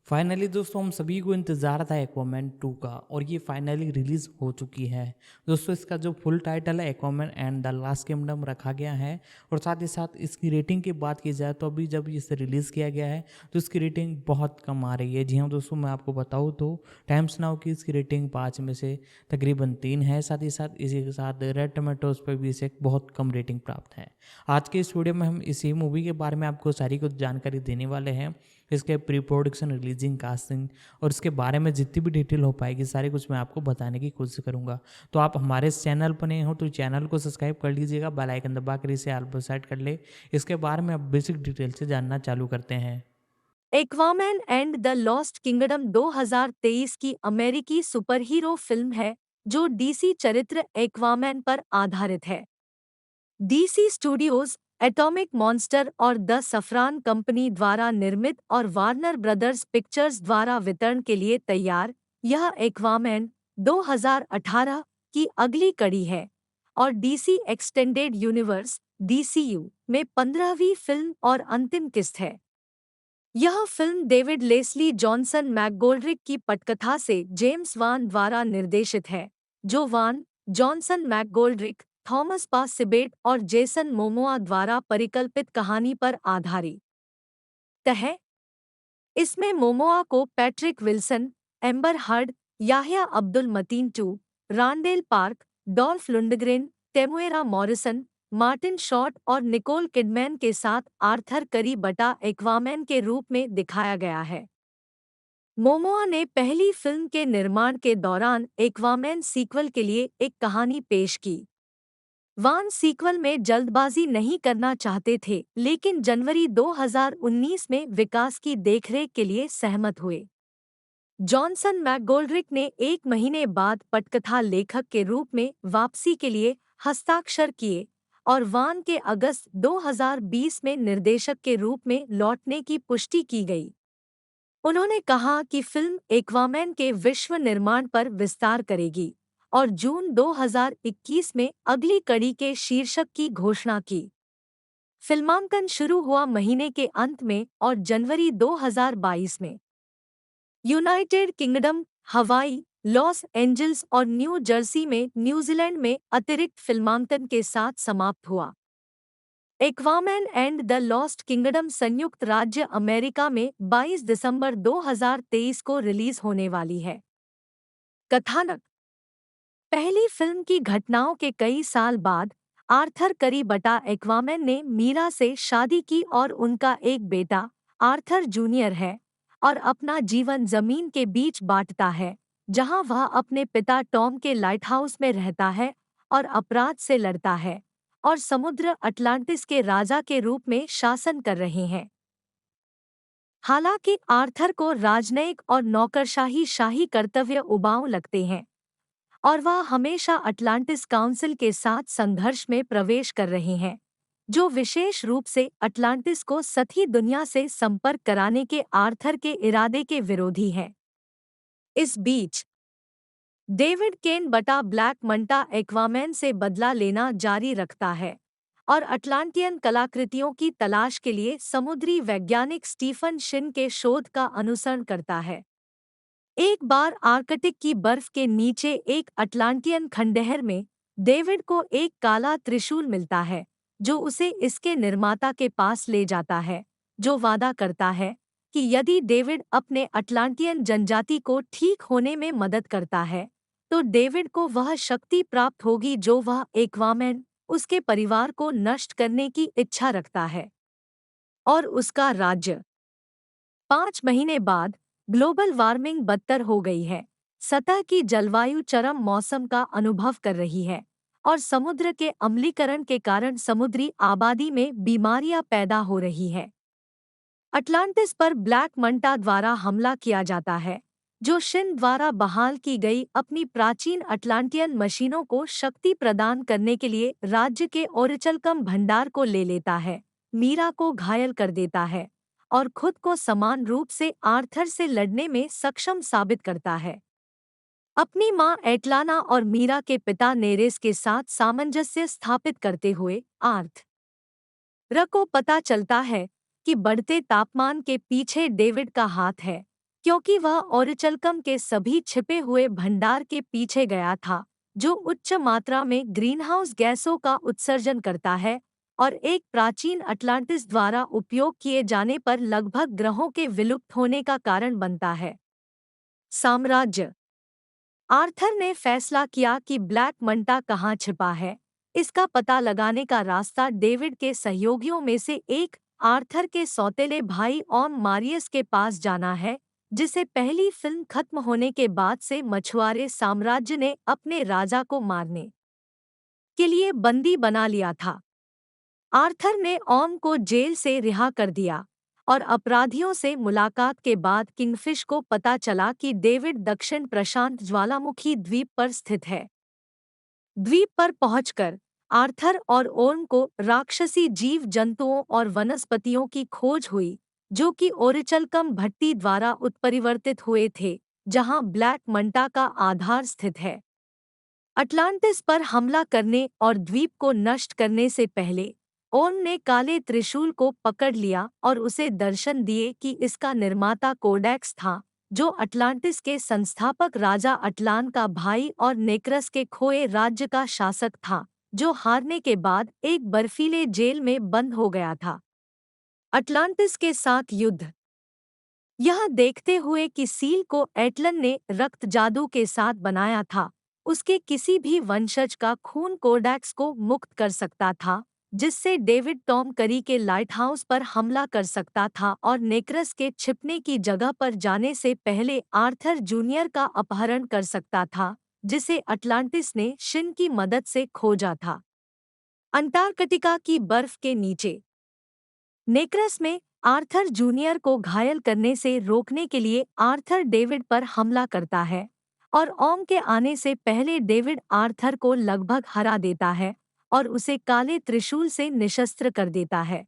Finally दोस्तों हम सभी को इंतज़ार था एक्वामैन 2 का और ये फाइनली रिलीज़ हो चुकी है। दोस्तों इसका जो फुल टाइटल है Aquaman and the last kingdom रखा गया है और साथ ही साथ इसकी रेटिंग की बात की जाए तो अभी जब इसे रिलीज़ किया गया है तो इसकी रेटिंग बहुत कम आ रही है। जी हाँ दोस्तों, मैं आपको बताऊँ तो टाइम्स नाउ की इसकी रेटिंग 5 में से तकरीबन 3 है। साथ ही साथ इसी के साथ रेड टोमेटोज़ पर भी इसे बहुत कम रेटिंग प्राप्त है। आज के इस वीडियो में हम इसी मूवी के बारे में आपको सारी कुछ जानकारी देने वाले हैं। इसके प्री प्रोडक्शन, रिलीजिंग, कास्टिंग और इसके बारे में जितनी भी डिटेल हो पाएगी सारी कुछ मैं आपको बताने की कोशिश करूंगा। तो आप हमारे इस चैनल पर नए हो तो चैनल को सब्सक्राइब कर लीजिएगा, बेल आइकन दबा कर इसे ऑल पर सेट कर ले। इसके बारे में अब बेसिक डिटेल से जानना चालू करते हैं। Aquaman and the lost kingdom 2023 की अमेरिकी सुपरहीरो फिल्म है जो डीसी चरित्र एक्वामैन पर आधारित है। डीसी स्टूडियोज, एटॉमिक मॉन्स्टर और द सफरान कंपनी द्वारा निर्मित और वार्नर ब्रदर्स पिक्चर्स द्वारा वितरण के लिए तैयार, यह एक्वामैन 2018 की अगली कड़ी है और डीसी एक्सटेंडेड यूनिवर्स डीसीयू में 15वीं फिल्म और अंतिम किस्त है। यह film David Leslie Johnson McGoldrick की पटकथा से जेम्स वान द्वारा निर्देशित है, जो वान, जॉनसन मैकगोल्ड्रिक, थॉमस पा सिबेट और जेसन मोमोआ द्वारा परिकल्पित कहानी पर आधारित है। इसमें मोमोआ को Patrick Wilson, Amber Heard, Yahya Abdul Mateen two, Randall Park, Dolph Lundgren, Temuera Morrison, Martin Short और निकोल किडमैन के साथ आर्थर करी बटा एक्वामैन के रूप में दिखाया गया है। मोमोआ ने पहली फिल्म के निर्माण के दौरान एक्वामैन सीक्वल के लिए एक कहानी पेश की। वान सीक्वल में जल्दबाजी नहीं करना चाहते थे, लेकिन जनवरी 2019 में विकास की देखरेख के लिए सहमत हुए। जॉनसन मैकगोल्ड्रिक ने 1 महीने बाद पटकथा लेखक के रूप में वापसी के लिए हस्ताक्षर किए और वान के अगस्त 2020 में निर्देशक के रूप में लौटने की पुष्टि की गई। उन्होंने कहा कि फिल्म एक्वामैन के विश्व निर्माण पर विस्तार करेगी और जून 2021 में अगली कड़ी के शीर्षक की घोषणा की। फिल्मांकन शुरू हुआ महीने के अंत में और जनवरी 2022 में यूनाइटेड किंगडम, हवाई, लॉस एंजल्स और न्यू जर्सी में न्यूजीलैंड में अतिरिक्त फिल्मांकन के साथ समाप्त हुआ। Aquaman and the lost kingdom संयुक्त राज्य अमेरिका में 22 दिसंबर 2023 को रिलीज होने वाली है। कथानक: पहली फिल्म की घटनाओं के कई साल बाद आर्थर करी बटा एक्वामैन ने मीरा से शादी की और उनका एक बेटा आर्थर जूनियर है और अपना जीवन जमीन के बीच बांटता है, जहां वह अपने पिता टॉम के लाइटहाउस में रहता है और अपराध से लड़ता है और समुद्र अटलांटिस के राजा के रूप में शासन कर रहे हैं। हालांकि आर्थर को राजनयिक और नौकरशाही शाही कर्तव्य उबाऊ लगते हैं और वह हमेशा अटलांटिस काउंसिल के साथ संघर्ष में प्रवेश कर रहे हैं, जो विशेष रूप से अटलांटिस को सतही दुनिया से संपर्क कराने के आर्थर के इरादे के विरोधी हैं। इस बीच डेविड केन बटा ब्लैक मंटा एक्वामैन से बदला लेना जारी रखता है और अटलांटियन कलाकृतियों की तलाश के लिए समुद्री वैज्ञानिक स्टीफन शिन के शोध का अनुसरण करता है। एक बार आर्कटिक की बर्फ के नीचे एक अटलांटियन खंडहर में डेविड को एक काला त्रिशूल मिलता है, जो उसे इसके निर्माता के पास ले जाता है, जो वादा करता है कि यदि डेविड अपने अटलांटियन जनजाति को ठीक होने में मदद करता है, तो डेविड को वह शक्ति प्राप्त होगी जो वह एक्वामैन, उसके परिवार को नष्ट करने की इच्छा रखता है और उसका राज्य। 5 महीने बाद ग्लोबल वार्मिंग बदतर हो गई है। सतह की जलवायु चरम मौसम का अनुभव कर रही है और समुद्र के अम्लीकरण के कारण समुद्री आबादी में बीमारियां पैदा हो रही है। अटलांटिस पर ब्लैक मंटा द्वारा हमला किया जाता है, जो शिन द्वारा बहाल की गई अपनी प्राचीन अटलांटियन मशीनों को शक्ति प्रदान करने के लिए राज्य के ओरिचलकम भंडार को ले लेता है, मीरा को घायल कर देता है और खुद को समान रूप से आर्थर से लड़ने में सक्षम साबित करता है। अपनी मां एटलाना और मीरा के पिता नेरेस के साथ सामंजस्य स्थापित करते हुए आर्थर को पता चलता है कि बढ़ते तापमान के पीछे डेविड का हाथ है, क्योंकि वह ओरिचलकम के सभी छिपे हुए भंडार के पीछे गया था, जो उच्च मात्रा में ग्रीनहाउस गैसों का उत्सर्जन करता है और एक प्राचीन अटलांटिस द्वारा उपयोग किए जाने पर लगभग ग्रहों के विलुप्त होने का कारण बनता है। साम्राज्य। आर्थर ने फैसला किया कि ब्लैक मंटा कहाँ छिपा है। इसका पता लगाने का रास्ता डेविड के सहयोगियों में से एक, आर्थर के सौतेले भाई ऑम मारियस के पास जाना है, जिसे पहली फिल्म खत्म होने के बाद से मछुआरे साम्राज्य ने अपने राजा को मारने के लिए बंदी बना लिया था। आर्थर ने ऑम को जेल से रिहा कर दिया और अपराधियों से मुलाकात के बाद किंगफिश को पता चला कि डेविड दक्षिण प्रशांत ज्वालामुखी द्वीप पर स्थित है। द्वीप पर पहुंचकर आर्थर और ओर्म को राक्षसी जीव जंतुओं और वनस्पतियों की खोज हुई, जो कि ओरिचलकम भट्टी द्वारा उत्परिवर्तित हुए थे, जहां ब्लैक मंटा का आधार स्थित है। अटलांटिस पर हमला करने और द्वीप को नष्ट करने से पहले ओर्म ने काले त्रिशूल को पकड़ लिया और उसे दर्शन दिए कि इसका निर्माता कोडेक्स था, जो अटलांटिस के संस्थापक राजा अटलान का भाई और नेक्रस के खोए राज्य का शासक था, जो हारने के बाद एक बर्फीले जेल में बंद हो गया था। अटलांटिस के साथ युद्ध। यह देखते हुए कि सील को एटलन ने रक्त जादू के साथ बनाया था, उसके किसी भी वंशज का खून कोडेक्स को मुक्त कर सकता था, जिससे डेविड टॉम करी के लाइटहाउस पर हमला कर सकता था और नेक्रस के छिपने की जगह पर जाने से पहले आर्थर जूनियर का अपहरण कर सकता था, जिसे अटलांटिस ने शिन की मदद से खोजा था। अंटार्कटिका की बर्फ के नीचे। नेक्रस में आर्थर जूनियर को घायल करने से रोकने के लिए आर्थर डेविड पर हमला करता है और ओम के आने से पहले डेविड आर्थर को लगभग हरा देता है और उसे काले त्रिशूल से निशस्त्र कर देता है।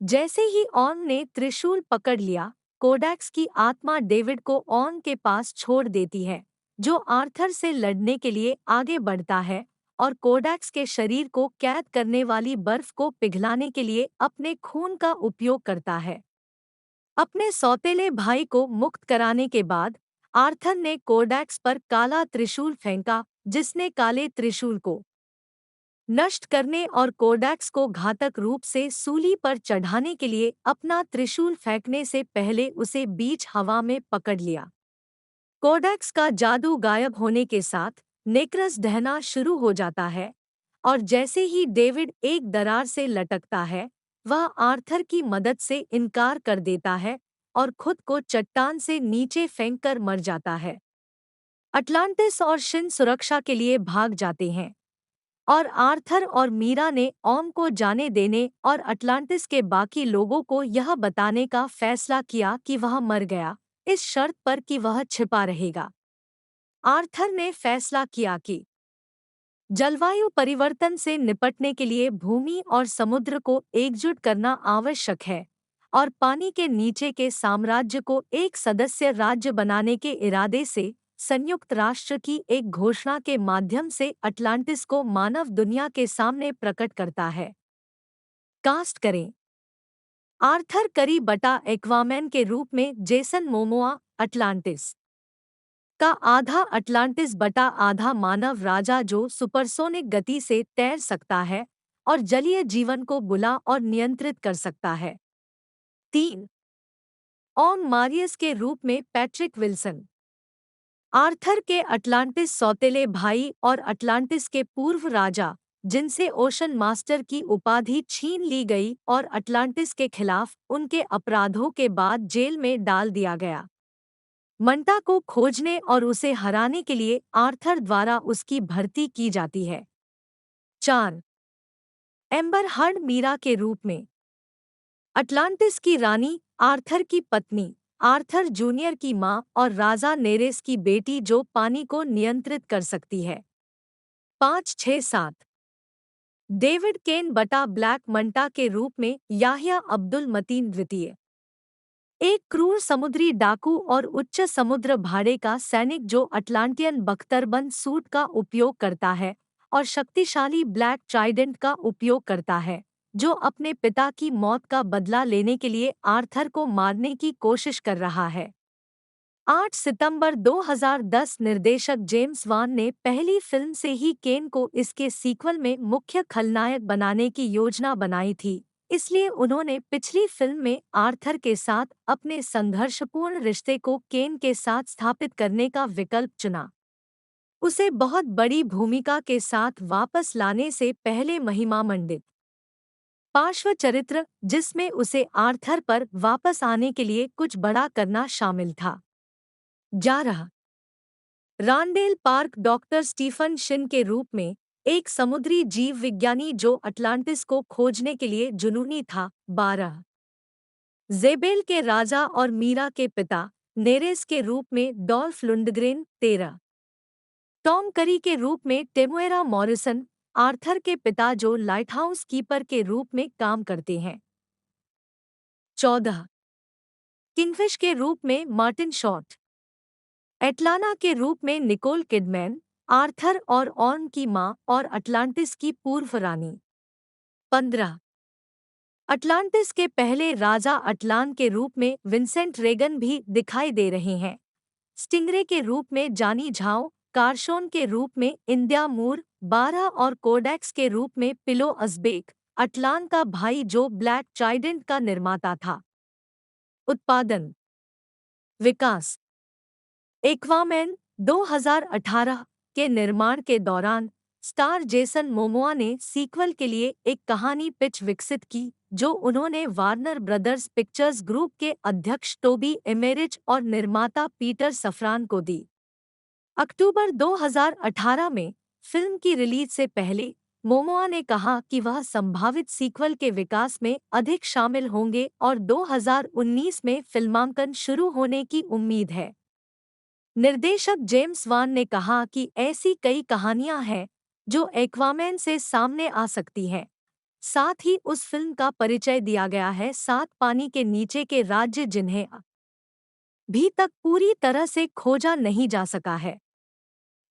जैसे ही ओम ने त्रिशूल पकड़ लिया, कोडेक्स की आत्मा डेविड को ओम के पास छोड़ देती है, जो आर्थर से लड़ने के लिए आगे बढ़ता है और कोडेक्स के शरीर को कैद करने वाली बर्फ को पिघलाने के लिए अपने खून का उपयोग करता है। अपने सौतेले भाई को मुक्त कराने के बाद आर्थर ने कोडेक्स पर काला त्रिशूल फेंका, जिसने काले त्रिशूल को नष्ट करने और कोडेक्स को घातक रूप से सूली पर चढ़ाने के लिए अपना त्रिशूल फेंकने से पहले उसे बीच हवा में पकड़ लिया। कोडेक्स का जादू गायब होने के साथ नेक्रस ढहना शुरू हो जाता है और जैसे ही डेविड एक दरार से लटकता है, वह आर्थर की मदद से इनकार कर देता है और खुद को चट्टान से नीचे फेंककर मर जाता है। अटलांटिस और शिन सुरक्षा के लिए भाग जाते हैं और आर्थर और मीरा ने ओम को जाने देने और अटलांटिस के बाकी लोगों को यह बताने का फैसला किया कि वह मर गया, इस शर्त पर कि वह छिपा रहेगा। आर्थर ने फैसला किया कि जलवायु परिवर्तन से निपटने के लिए भूमि और समुद्र को एकजुट करना आवश्यक है और पानी के नीचे के साम्राज्य को एक सदस्य राज्य बनाने के इरादे से संयुक्त राष्ट्र की एक घोषणा के माध्यम से अटलांटिस को मानव दुनिया के सामने प्रकट करता है। कास्ट करें। आर्थर करी बटा एक्वामैन के रूप में जेसन मोमोआ, अटलांटिस का आधा अटलांटिस बटा आधा मानव राजा जो सुपरसोनिक गति से तैर सकता है और जलीय जीवन को बुला और नियंत्रित कर सकता है। 3. ओम मारियस के रूप में पैट्रिक विल्सन, आर्थर के अटलांटिस सौतेले भाई और अटलांटिस के पूर्व राजा, जिनसे ओशन मास्टर की उपाधि छीन ली गई और अटलांटिस के खिलाफ उनके अपराधों के बाद जेल में डाल दिया गया। मंटा को खोजने और उसे हराने के लिए आर्थर द्वारा उसकी भर्ती की जाती है। 4. एम्बर हर्ड मीरा के रूप में अटलांटिस की रानी, आर्थर की पत्नी, आर्थर जूनियर की मां और राजा नेरेस की बेटी जो पानी को नियंत्रित कर सकती है। 5, 6, 7 डेविड केन बटा ब्लैक मंटा के रूप में याह्या अब्दुल मतीन द्वितीय, एक क्रूर समुद्री डाकू और उच्च समुद्र भाड़े का सैनिक जो अटलांटियन बख्तरबंद सूट का उपयोग करता है और शक्तिशाली ब्लैक ट्राइडेंट का उपयोग करता है, जो अपने पिता की मौत का बदला लेने के लिए आर्थर को मारने की कोशिश कर रहा है। 8 सितंबर 2010 निर्देशक जेम्स वान ने पहली फिल्म से ही केन को इसके सीक्वल में मुख्य खलनायक बनाने की योजना बनाई थी, इसलिए उन्होंने पिछली फिल्म में आर्थर के साथ अपने संघर्षपूर्ण रिश्ते को केन के साथ स्थापित करने का विकल्प चुना। उसे बहुत बड़ी भूमिका के साथ वापस लाने से पहले महिमामंडित पार्श्व चरित्र जिसमें उसे आर्थर पर वापस आने के लिए कुछ बड़ा करना शामिल था। जा रहा रांडेल पार्क डॉक्टर स्टीफन शिन के रूप में एक समुद्री जीव विज्ञानी जो अटलांटिस को खोजने के लिए जुनूनी था। 12 जेबेल के राजा और मीरा के पिता नेरेस के रूप में डॉल्फ लुंडग्रेन। 13 टॉम करी के रूप में टेमुएरा मॉरिसन आर्थर के पिता जो लाइटहाउस कीपर के रूप में काम करते हैं। 14 किंगफिश के रूप में मार्टिन शॉर्ट, एटलाना के रूप में निकोल किडमैन, आर्थर और ऑर्न की मां और अटलांटिस की पूर्व रानी। 15 अटलांटिस के पहले राजा अटलान के रूप में विंसेंट रेगन भी दिखाई दे रहे हैं। स्टिंगरे के रूप में जानी झाओ, कारशोन के रूप में इंडिया मूर, 12 और कोडेक्स के रूप में पिलो अजबेक, अटलान का भाई जो ब्लैक ट्राइडेंट का निर्माता था। उत्पादन विकास एक्वामैन 2018 के निर्माण के दौरान स्टार जेसन मोमोआ ने सीक्वल के लिए एक कहानी पिच विकसित की जो उन्होंने वार्नर ब्रदर्स पिक्चर्स ग्रुप के अध्यक्ष टोबी एमेरिच और निर्माता पीटर सफ्रान को दी। अक्टूबर 2018 में फिल्म की रिलीज से पहले मोमोआ ने कहा कि वह संभावित सीक्वल के विकास में अधिक शामिल होंगे और 2019 में फिल्मांकन शुरू होने की उम्मीद है। निर्देशक जेम्स वान ने कहा कि ऐसी कई कहानियां हैं जो एक्वामैन से सामने आ सकती हैं। साथ ही उस फिल्म का परिचय दिया गया है 7 पानी के नीचे के राज्य जिन्हें अभी तक पूरी तरह से खोजा नहीं जा सका है।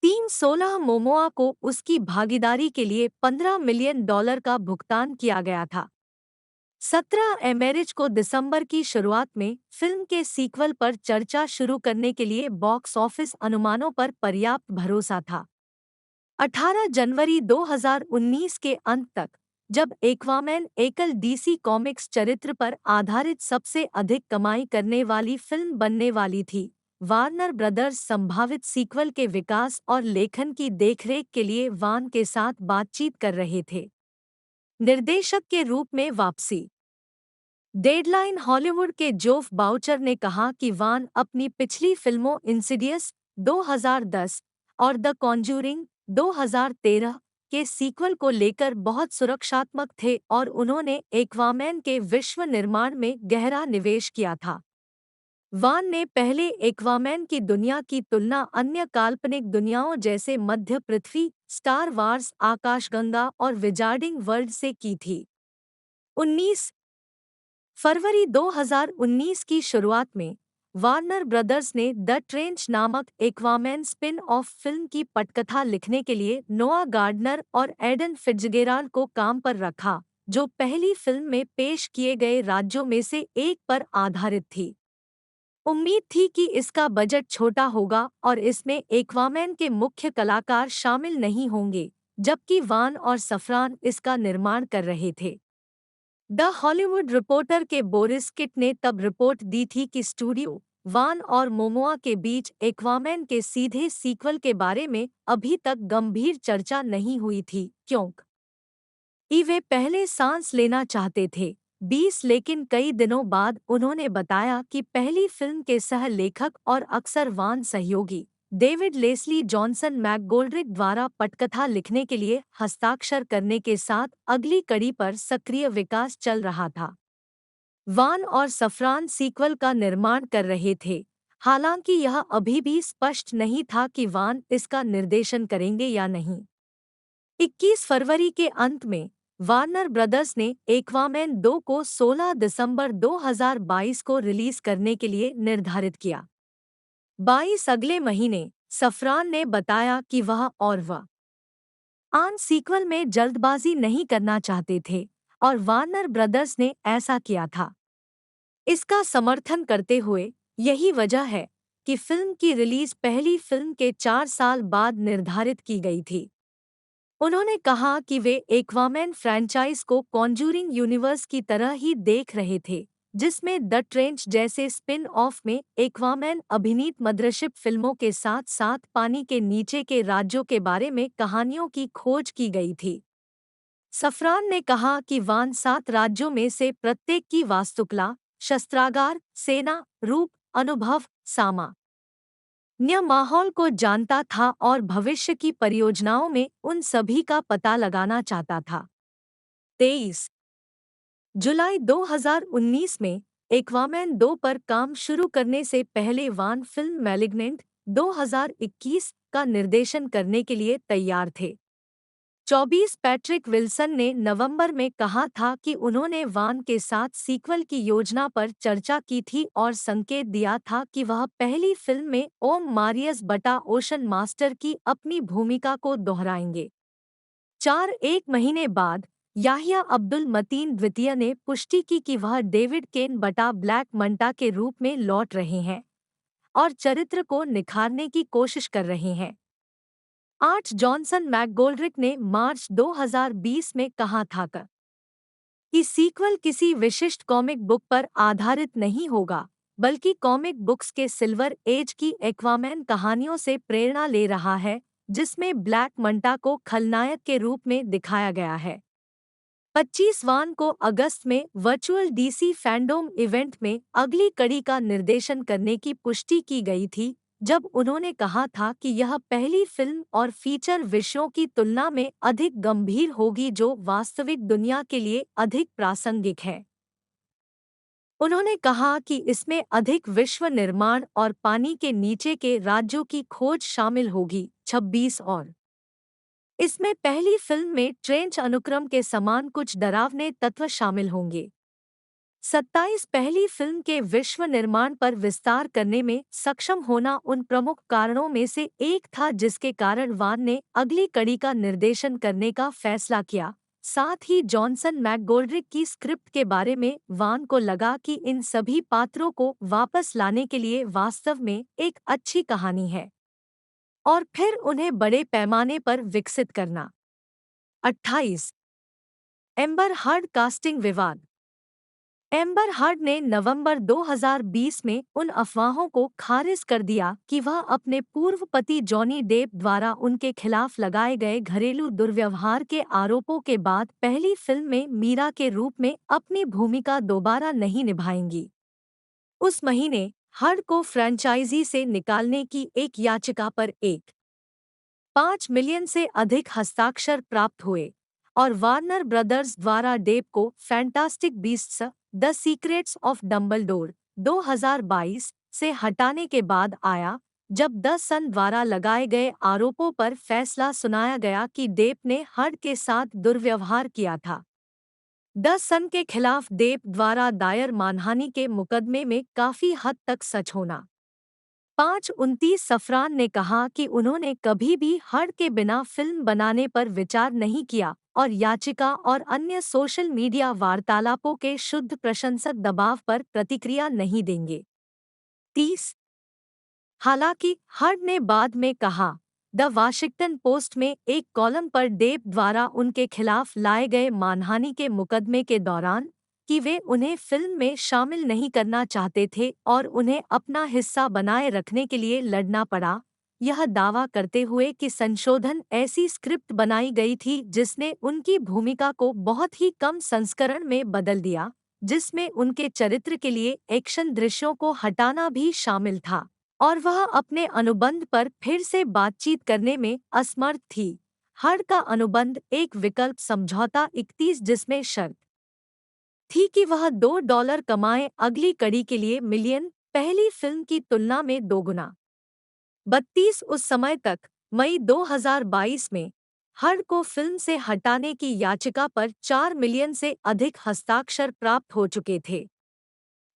316 मोमोआ को उसकी भागीदारी के लिए $15 मिलियन का भुगतान किया गया था। 17 एमेरिच को दिसंबर की शुरुआत में फिल्म के सीक्वल पर चर्चा शुरू करने के लिए बॉक्स ऑफिस अनुमानों पर पर्याप्त भरोसा था। 18 जनवरी 2019 के अंत तक, जब एक्वामैन एकल डीसी कॉमिक्स चरित्र पर आधारित सबसे अधिक कमाई करने वाली फिल्म बनने वाली थी, वार्नर ब्रदर्स संभावित सीक्वल के विकास और लेखन की देखरेख के लिए वान के साथ बातचीत कर रहे थे। निर्देशक के रूप में वापसी डेडलाइन हॉलीवुड के जोफ बाउचर ने कहा कि वान अपनी पिछली फिल्मों इंसिडियस 2010 और द कॉन्जूरिंग 2013 के सीक्वल को लेकर बहुत सुरक्षात्मक थे और उन्होंने एक्वामैन के विश्व निर्माण में गहरा निवेश किया था। वान ने पहले एक्वामैन की दुनिया की तुलना अन्य काल्पनिक दुनियाओं जैसे मध्य पृथ्वी, स्टार वार्स, आकाशगंगा और विजार्डिंग वर्ल्ड से की थी। 19 फरवरी 2019 की शुरुआत में वार्नर ब्रदर्स ने द ट्रेंच नामक एक्वामैन स्पिन ऑफ फिल्म की पटकथा लिखने के लिए नोआ गार्डनर और एडन फिट्जगेराल्ड को काम पर रखा, जो पहली फिल्म में पेश किए गए राज्यों में से एक पर आधारित थी। उम्मीद थी कि इसका बजट छोटा होगा और इसमें एक्वामैन के मुख्य कलाकार शामिल नहीं होंगे, जबकि वान और सफ्रान इसका निर्माण कर रहे थे। द हॉलीवुड रिपोर्टर के बोरिस किट ने तब रिपोर्ट दी थी कि स्टूडियो वान और मोमोआ के बीच एक्वामैन के सीधे सीक्वल के बारे में अभी तक गंभीर चर्चा नहीं हुई थी क्योंकि वे पहले सांस लेना चाहते थे। 20 लेकिन कई दिनों बाद उन्होंने बताया कि पहली फिल्म के सह लेखक और अक्सर वान सहयोगी डेविड लेस्ली जॉनसन मैकगोल्ड्रिक द्वारा पटकथा लिखने के लिए हस्ताक्षर करने के साथ अगली कड़ी पर सक्रिय विकास चल रहा था। वान और सफ्रान सीक्वल का निर्माण कर रहे थे, हालांकि यह अभी भी स्पष्ट नहीं था कि वान इसका निर्देशन करेंगे या नहीं। 21 फरवरी के अंत में वार्नर ब्रदर्स ने एक्वामैन 2 को 16 दिसंबर 2022 को रिलीज करने के लिए निर्धारित किया। 22 अगले महीने सफ्रान ने बताया कि वह और आन सीक्वल में जल्दबाजी नहीं करना चाहते थे और वार्नर ब्रदर्स ने ऐसा किया था। इसका समर्थन करते हुए यही वजह है कि फिल्म की रिलीज पहली फिल्म के 4 साल बाद निर्धारित की गई थी। उन्होंने कहा कि वे एक्वामैन फ्रैंचाइज को कॉन्जूरिंग यूनिवर्स की तरह ही देख रहे थे, जिसमें द ट्रेंच जैसे स्पिन ऑफ में एक्वामैन अभिनीत मदरशिप फिल्मों के साथ साथ पानी के नीचे के राज्यों के बारे में कहानियों की खोज की गई थी। सफरान ने कहा कि वान 7 राज्यों में से प्रत्येक की वास्तुकला, शस्त्रागार, सेना, रूप, अनुभव, सामान्य माहौल को जानता था और भविष्य की परियोजनाओं में उन सभी का पता लगाना चाहता था। 23 जुलाई 2019 में एक्वामैन 2 पर काम शुरू करने से पहले वान फिल्म मैलिग्नेंट 2021 का निर्देशन करने के लिए तैयार थे। 24 पैट्रिक विल्सन ने नवंबर में कहा था कि उन्होंने वान के साथ सीक्वल की योजना पर चर्चा की थी और संकेत दिया था कि वह पहली फिल्म में ओम मारियस बटा ओशन मास्टर की अपनी भूमिका को दोहराएंगे। 1 महीने बाद याहिया अब्दुल मतीन द्वितीय ने पुष्टि की कि वह डेविड केन बटा ब्लैक मंटा के रूप में लौट रहे हैं और चरित्र को निखारने की कोशिश कर रहे हैं। 8 जॉनसन मैकगोल्ड्रिक ने मार्च 2020 में कहा था कि सीक्वल किसी विशिष्ट कॉमिक बुक पर आधारित नहीं होगा, बल्कि कॉमिक बुक्स के सिल्वर एज की एक्वामैन कहानियों से प्रेरणा ले रहा है, जिसमें ब्लैक मंटा को खलनायक के रूप में दिखाया गया है। 25 वान को अगस्त में वर्चुअल डीसी फैंडोम इवेंट में अगली कड़ी का निर्देशन करने की पुष्टि की गई थी, जब उन्होंने कहा था कि यह पहली फिल्म और फीचर विषयों की तुलना में अधिक गंभीर होगी जो वास्तविक दुनिया के लिए अधिक प्रासंगिक है। उन्होंने कहा कि इसमें अधिक विश्व निर्माण और पानी के नीचे के राज्यों की खोज शामिल होगी। 26 और इसमें पहली फिल्म में ट्रेंच अनुक्रम के समान कुछ डरावने तत्व शामिल होंगे। 27 पहली फिल्म के विश्व निर्माण पर विस्तार करने में सक्षम होना उन प्रमुख कारणों में से एक था जिसके कारण वान ने अगली कड़ी का निर्देशन करने का फैसला किया। साथ ही जॉनसन मैकगोल्ड्रिक की स्क्रिप्ट के बारे में वान को लगा कि इन सभी पात्रों को वापस लाने के लिए वास्तव में एक अच्छी कहानी है और फिर उन्हें बड़े पैमाने पर विकसित करना। 28 एम्बर हर्ड कास्टिंग विवाद। एम्बर हर्ड ने नवंबर 2020 में उन अफवाहों को खारिज कर दिया कि वह अपने पूर्व पति जॉनी डेप द्वारा उनके खिलाफ लगाए गए घरेलू दुर्व्यवहार के आरोपों के बाद पहली फिल्म में मीरा के रूप में अपनी भूमिका दोबारा नहीं निभाएंगी। उस महीने हर्ड को फ्रैंचाइजी से निकालने की एक याचिका पर 5 मिलियन से अधिक हस्ताक्षर प्राप्त हुए और वार्नर ब्रदर्स द्वारा डेप को fantastic beasts the secrets of Dumbledore 2022 से हटाने के बाद आया, जब द सन द्वारा लगाए गए आरोपों पर फैसला सुनाया गया कि डेप ने हर्ड के साथ दुर्व्यवहार किया था। द सन के खिलाफ डेप द्वारा दायर मानहानि के मुकदमे में काफी हद तक सच होना। 5-29 सफरान ने कहा कि उन्होंने कभी भी हर्ड के बिना फिल्म बनाने पर विचार नहीं किया और याचिका और अन्य सोशल मीडिया वार्तालापों के शुद्ध प्रशंसक दबाव पर प्रतिक्रिया नहीं देंगे। 30 हालांकि हर्ड ने बाद में कहा, द वाशिंगटन पोस्ट में एक कॉलम पर डेप द्वारा उनके खिलाफ लाए गए मानहानि के मुकदमे के दौरान कि वे उन्हें फिल्म में शामिल नहीं करना चाहते थे और उन्हें अपना हिस्सा बनाए रखने के लिए लड़ना पड़ा, यह दावा करते हुए कि संशोधन ऐसी स्क्रिप्ट बनाई गई थी जिसने उनकी भूमिका को बहुत ही कम संस्करण में बदल दिया, जिसमें उनके चरित्र के लिए एक्शन दृश्यों को हटाना भी शामिल था और वह अपने अनुबंध पर फिर से बातचीत करने में असमर्थ थी। हर्ड का अनुबंध एक विकल्प समझौता 31 जिसमें शर्त थी कि वह $2 कमाए अगली कड़ी के लिए मिलियन, पहली फिल्म की तुलना में दोगुना। 32 उस समय तक मई 2022 में हर्ड को फिल्म से हटाने की याचिका पर 4 मिलियन से अधिक हस्ताक्षर प्राप्त हो चुके थे।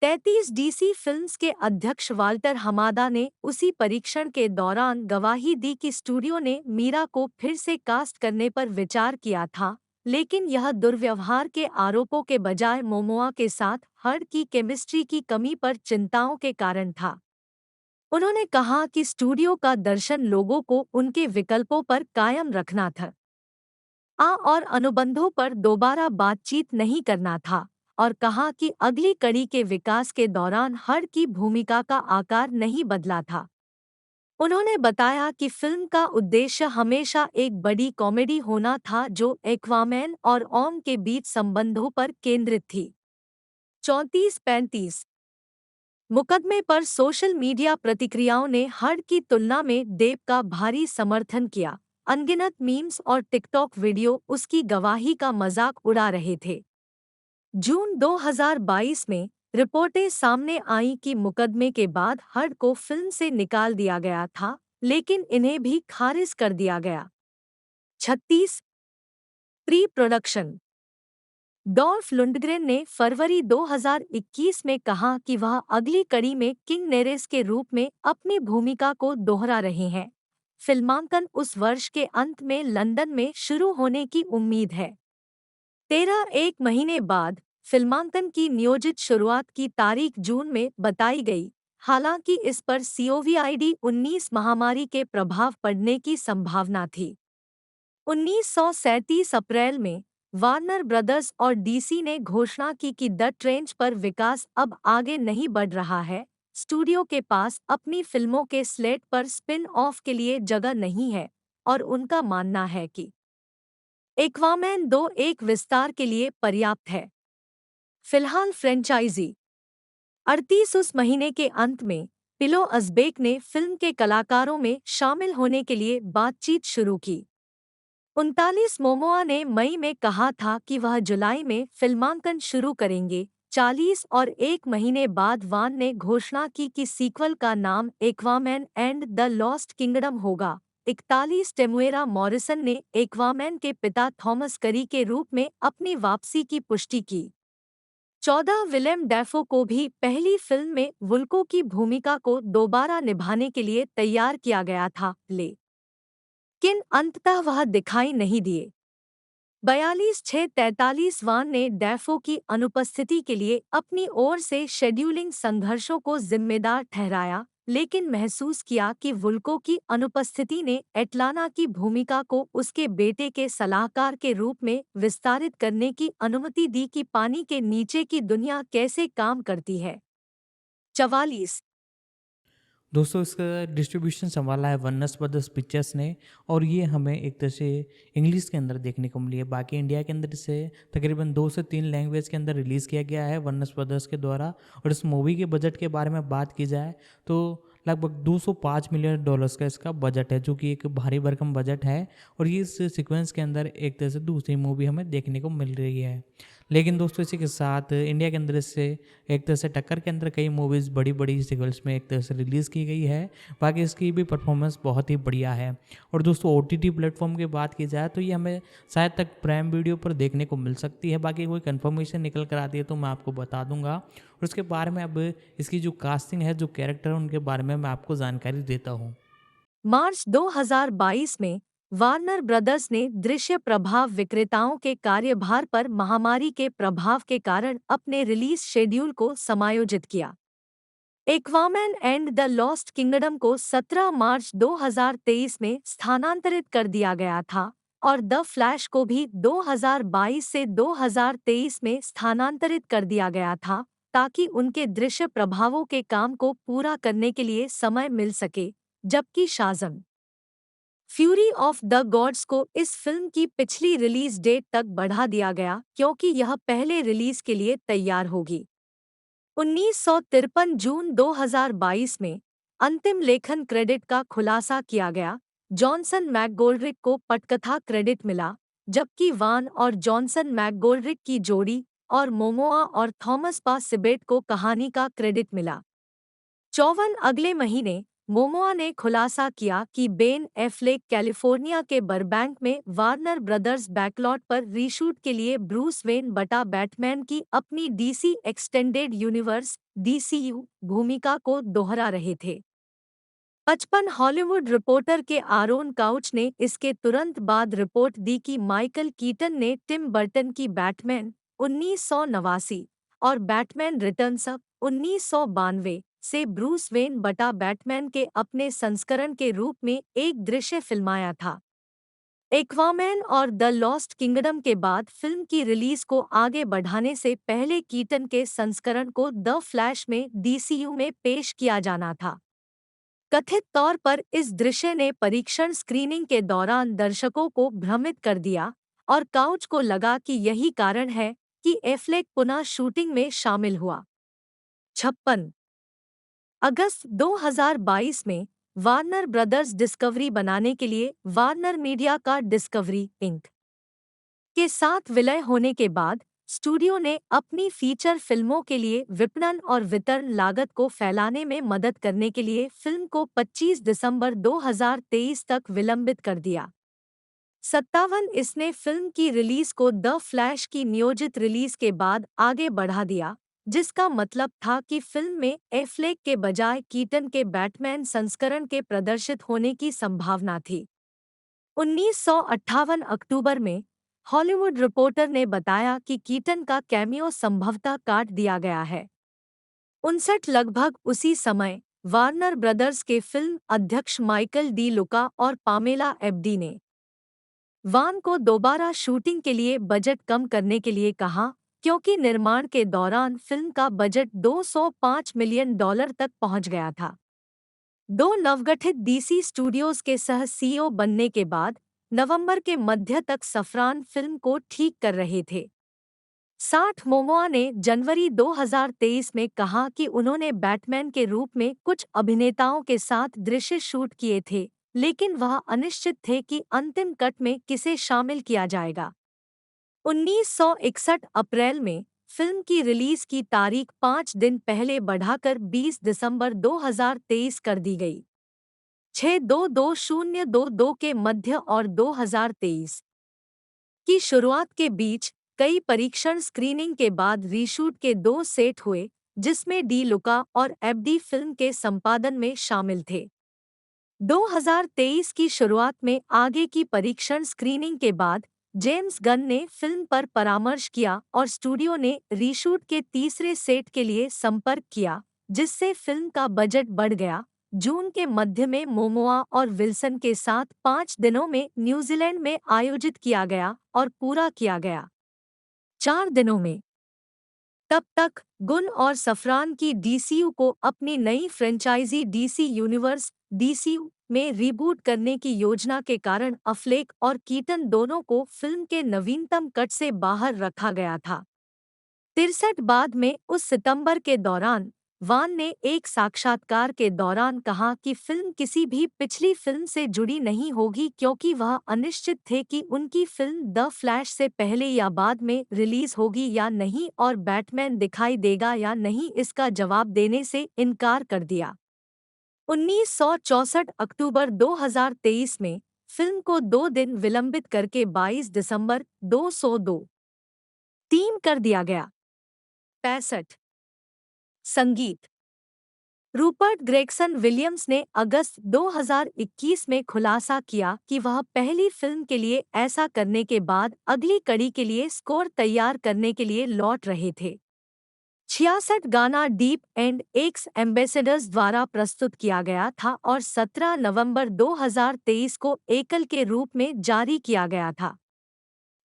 33 डीसी फिल्म्स के अध्यक्ष वाल्टर हमादा ने उसी परीक्षण के दौरान गवाही दी कि स्टूडियो ने मीरा को फिर से कास्ट करने पर विचार किया था, लेकिन यह दुर्व्यवहार के आरोपों के बजाय मोमोआ के साथ हर्ड की केमिस्ट्री की कमी पर चिंताओं के कारण था। उन्होंने कहा कि स्टूडियो का दर्शन लोगों को उनके विकल्पों पर कायम रखना था और अनुबंधों पर दोबारा बातचीत नहीं करना था और कहा कि अगली कड़ी के विकास के दौरान हर की भूमिका का आकार नहीं बदला था। उन्होंने बताया कि फिल्म का उद्देश्य हमेशा एक बड़ी कॉमेडी होना था जो एक्वामैन और ओम के बीच संबंधों पर केंद्रित थी। 34-35 मुकदमे पर सोशल मीडिया प्रतिक्रियाओं ने हर की तुलना में देव का भारी समर्थन किया। अनगिनत मीम्स और टिकटॉक वीडियो उसकी गवाही का मजाक उड़ा रहे थे। जून 2022 में रिपोर्टें सामने आईं कि मुकदमे के बाद हर्ड को फिल्म से निकाल दिया गया था, लेकिन इन्हें भी खारिज कर दिया गया। 36 प्री प्रोडक्शन डॉल्फ लुंडग्रेन ने फरवरी 2021 में कहा कि वह अगली कड़ी में किंग नेरेस के रूप में अपनी भूमिका को दोहरा रहे हैं। फिल्मांकन उस वर्ष के अंत में लंदन में शुरू होने की उम्मीद है। 1 महीने बाद फिल्मांकन की नियोजित शुरुआत की तारीख जून में बताई गई, हालांकि इस पर COVID-19 महामारी के प्रभाव पड़ने की संभावना थी। 1937 अप्रैल में वार्नर ब्रदर्स और डीसी ने घोषणा की कि द ट्रेंच पर विकास अब आगे नहीं बढ़ रहा है। स्टूडियो के पास अपनी फिल्मों के स्लेट पर स्पिन ऑफ के लिए जगह नहीं है और उनका मानना है कि एक्वामैन 2 एक विस्तार के लिए पर्याप्त है। फिलहाल फ्रेंचाइजी 38 उस महीने के अंत में पिलो अज़बेक ने फिल्म के कलाकारों में शामिल होने के लिए बातचीत शुरू की। 39 मोमोआ ने मई में कहा था कि वह जुलाई में फिल्मांकन शुरू करेंगे। 40 और 1 महीने बाद वान ने घोषणा की कि सीक्वल का नाम Aquaman and the lost kingdom होगा। 41 टेमुएरा मॉरिसन ने एक्वामैन के पिता थॉमस करी के रूप में अपनी वापसी की पुष्टि की। 14 विलेम डैफो को भी पहली फिल्म में वुल्को की भूमिका को दोबारा निभाने के लिए तैयार किया गया था, लेकिन अंततः वह दिखाई नहीं दिए। 42-6-43 वान ने डैफो की अनुपस्थिति के लिए अपनी ओर से शेड्यूलिंग संघर्षों को जिम्मेदार ठहराया, लेकिन महसूस किया कि वुल्को की अनुपस्थिति ने एटलाना की भूमिका को उसके बेटे के सलाहकार के रूप में विस्तारित करने की अनुमति दी कि पानी के नीचे की दुनिया कैसे काम करती है। 44 दोस्तों इसका डिस्ट्रीब्यूशन संभाला है वन्नस ब्रदर्स पिक्चर्स ने और ये हमें एक तरह से इंग्लिश के अंदर देखने को मिली है। बाकी इंडिया के अंदर इसे तकरीबन 2 से 3 लैंग्वेज के अंदर रिलीज़ किया गया है वन्नस ब्रदर्स के द्वारा। और इस मूवी के बजट के बारे में बात की जाए तो लगभग 205 मिलियन डॉलर्स का इसका बजट है, जो कि एक भारी भरकम बजट है। और ये इस सीक्वेंस के अंदर एक तरह से दूसरी मूवी हमें देखने को मिल रही है। लेकिन दोस्तों इसी के साथ इंडिया के अंदर इससे एक तरह से टक्कर के अंदर कई मूवीज़ बड़ी बड़ी सीक्वल्स में एक तरह से रिलीज़ की गई है। बाकी इसकी भी परफॉर्मेंस बहुत ही बढ़िया है। और दोस्तों OTT प्लेटफॉर्म की बात की जाए तो ये हमें शायद तक प्राइम वीडियो पर देखने को मिल सकती है। बाकी कोई कंफर्मेशन निकल कर आती है तो मैं आपको बता दूंगा। और उसके बारे में अब इसकी जो कास्टिंग है, जो कैरेक्टर है, उनके बारे में मैं आपको जानकारी देता हूँ। मार्च 2022 में वार्नर ब्रदर्स ने दृश्य प्रभाव विक्रेताओं के कार्यभार पर महामारी के प्रभाव के कारण अपने रिलीज शेड्यूल को समायोजित किया। Aquaman and the lost kingdom को 17 मार्च 2023 में स्थानांतरित कर दिया गया था और द फ्लैश को भी 2022 से 2023 में स्थानांतरित कर दिया गया था, ताकि उनके दृश्य प्रभावों के काम को पूरा करने के लिए समय मिल सके। जबकि Shazam fury of the gods को इस फिल्म की पिछली रिलीज डेट तक बढ़ा दिया गया क्योंकि यह पहले रिलीज के लिए तैयार होगी। 1953 जून 2022 में अंतिम लेखन क्रेडिट का खुलासा किया गया। जॉनसन मैकगोल्ड्रिक को पटकथा क्रेडिट मिला, जबकि वान और जॉनसन मैकगोल्ड्रिक की जोड़ी और मोमोआ और थॉमस पा सिबेट को कहानी का क्रेडिट मिला। 54 अगले महीने मोमोआ ने खुलासा किया कि बेन एफ्लेक कैलिफोर्निया के बरबैंक में वार्नर ब्रदर्स बैकलॉट पर रीशूट के लिए ब्रूस वेन बटा बैटमैन की अपनी डीसी एक्सटेंडेड यूनिवर्स DCU भूमिका को दोहरा रहे थे। 55 हॉलीवुड रिपोर्टर के आरोन काउच ने इसके तुरंत बाद रिपोर्ट दी कि माइकल कीटन ने टिम बर्टन की बैटमैन 1989 और बैटमैन रिटर्न्स 1992 से ब्रूस वेन बटा बैटमैन के अपने संस्करण के रूप में एक दृश्य फिल्माया था। एक्वामैन और द लॉस्ट किंगडम के बाद फिल्म की रिलीज को आगे बढ़ाने से पहले कीटन के संस्करण को द फ्लैश में डीसीयू में पेश किया जाना था। कथित तौर पर इस दृश्य ने परीक्षण स्क्रीनिंग के दौरान दर्शकों को भ्रमित कर दिया और काउच को लगा कि यही कारण है कि एफ्लेक पुनः शूटिंग में शामिल हुआ। 56 अगस्त 2022 में वार्नर ब्रदर्स डिस्कवरी बनाने के लिए वार्नर मीडिया का डिस्कवरी इंक के साथ विलय होने के बाद स्टूडियो ने अपनी फीचर फिल्मों के लिए विपणन और वितरण लागत को फैलाने में मदद करने के लिए फिल्म को 25 दिसंबर 2023 तक विलंबित कर दिया। 57 इसने फिल्म की रिलीज को द फ्लैश की नियोजित रिलीज के बाद आगे बढ़ा दिया, जिसका मतलब था कि फिल्म में एफ्लेक के बजाय कीटन के बैटमैन संस्करण के प्रदर्शित होने की संभावना थी। 1958 अक्टूबर में हॉलीवुड रिपोर्टर ने बताया कि कीटन का कैमियो संभवतः काट दिया गया है। 59 लगभग उसी समय वार्नर ब्रदर्स के फिल्म अध्यक्ष माइकल डी लुका और पामेला एब्डी ने वान को दोबारा शूटिंग के लिए बजट कम करने के लिए कहा, क्योंकि निर्माण के दौरान फिल्म का बजट $205 मिलियन तक पहुंच गया था। दो नवगठित डीसी स्टूडियोज के सह सीईओ बनने के बाद नवंबर के मध्य तक सफरान फिल्म को ठीक कर रहे थे। 60 मोमोआ ने जनवरी 2023 में कहा कि उन्होंने बैटमैन के रूप में कुछ अभिनेताओं के साथ दृश्य शूट किए थे, लेकिन वह अनिश्चित थे कि अंतिम कट में किसे शामिल किया जाएगा। 1961 अप्रैल में फिल्म की रिलीज की तारीख 5 दिन पहले बढ़ाकर 20 दिसंबर 2023 कर दी गई। 6-2-2022 के मध्य और 2023 की शुरुआत के बीच कई परीक्षण स्क्रीनिंग के बाद रीशूट के 2 सेट हुए, जिसमें डी लुका और एब्डी फिल्म के संपादन में शामिल थे। 2023 की शुरुआत में आगे की परीक्षण स्क्रीनिंग के बाद जेम्स गन ने फिल्म पर परामर्श किया और स्टूडियो ने रीशूट के तीसरे सेट के लिए संपर्क किया, जिससे फिल्म का बजट बढ़ गया। जून के मध्य में मोमोआ और विल्सन के साथ 5 दिनों में न्यूजीलैंड में आयोजित किया गया और पूरा किया गया 4 दिनों में। तब तक गुन और सफरान की डीसीयू को अपनी नई फ्रेंचाइजी डीसी यूनिवर्स डीसीयू में रीबूट करने की योजना के कारण अफ्लेक और कीटन दोनों को फिल्म के नवीनतम कट से बाहर रखा गया था। 63 बाद में उस सितंबर के दौरान वान ने एक साक्षात्कार के दौरान कहा कि फिल्म किसी भी पिछली फिल्म से जुड़ी नहीं होगी, क्योंकि वह अनिश्चित थे कि उनकी फिल्म द फ्लैश से पहले या बाद में रिलीज होगी या नहीं और बैटमैन दिखाई देगा या नहीं इसका जवाब देने से इनकार कर दिया। 1964 अक्टूबर 2023 में फिल्म को 2 दिन विलंबित करके 22 दिसंबर 2023 कर दिया गया। 65 संगीत रूपर्ट ग्रेगसन विलियम्स ने अगस्त 2021 में खुलासा किया कि वह पहली फिल्म के लिए ऐसा करने के बाद अगली कड़ी के लिए स्कोर तैयार करने के लिए लौट रहे थे। 66 गाना डीप एंड एक्स एम्बेसडर्स द्वारा प्रस्तुत किया गया था और 17 नवंबर 2023 को एकल के रूप में जारी किया गया था।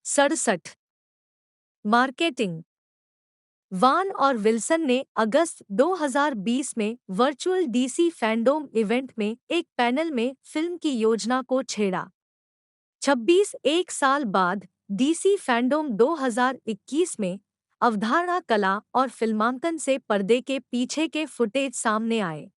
67 मार्केटिंग वान और विल्सन ने अगस्त 2020 में वर्चुअल डीसी फैंडोम इवेंट में एक पैनल में फिल्म की योजना को छेड़ा। 26 एक साल बाद डीसी फैंडोम 2021 में अवधारणा कला और फिल्मांकन से पर्दे के पीछे के फुटेज सामने आए।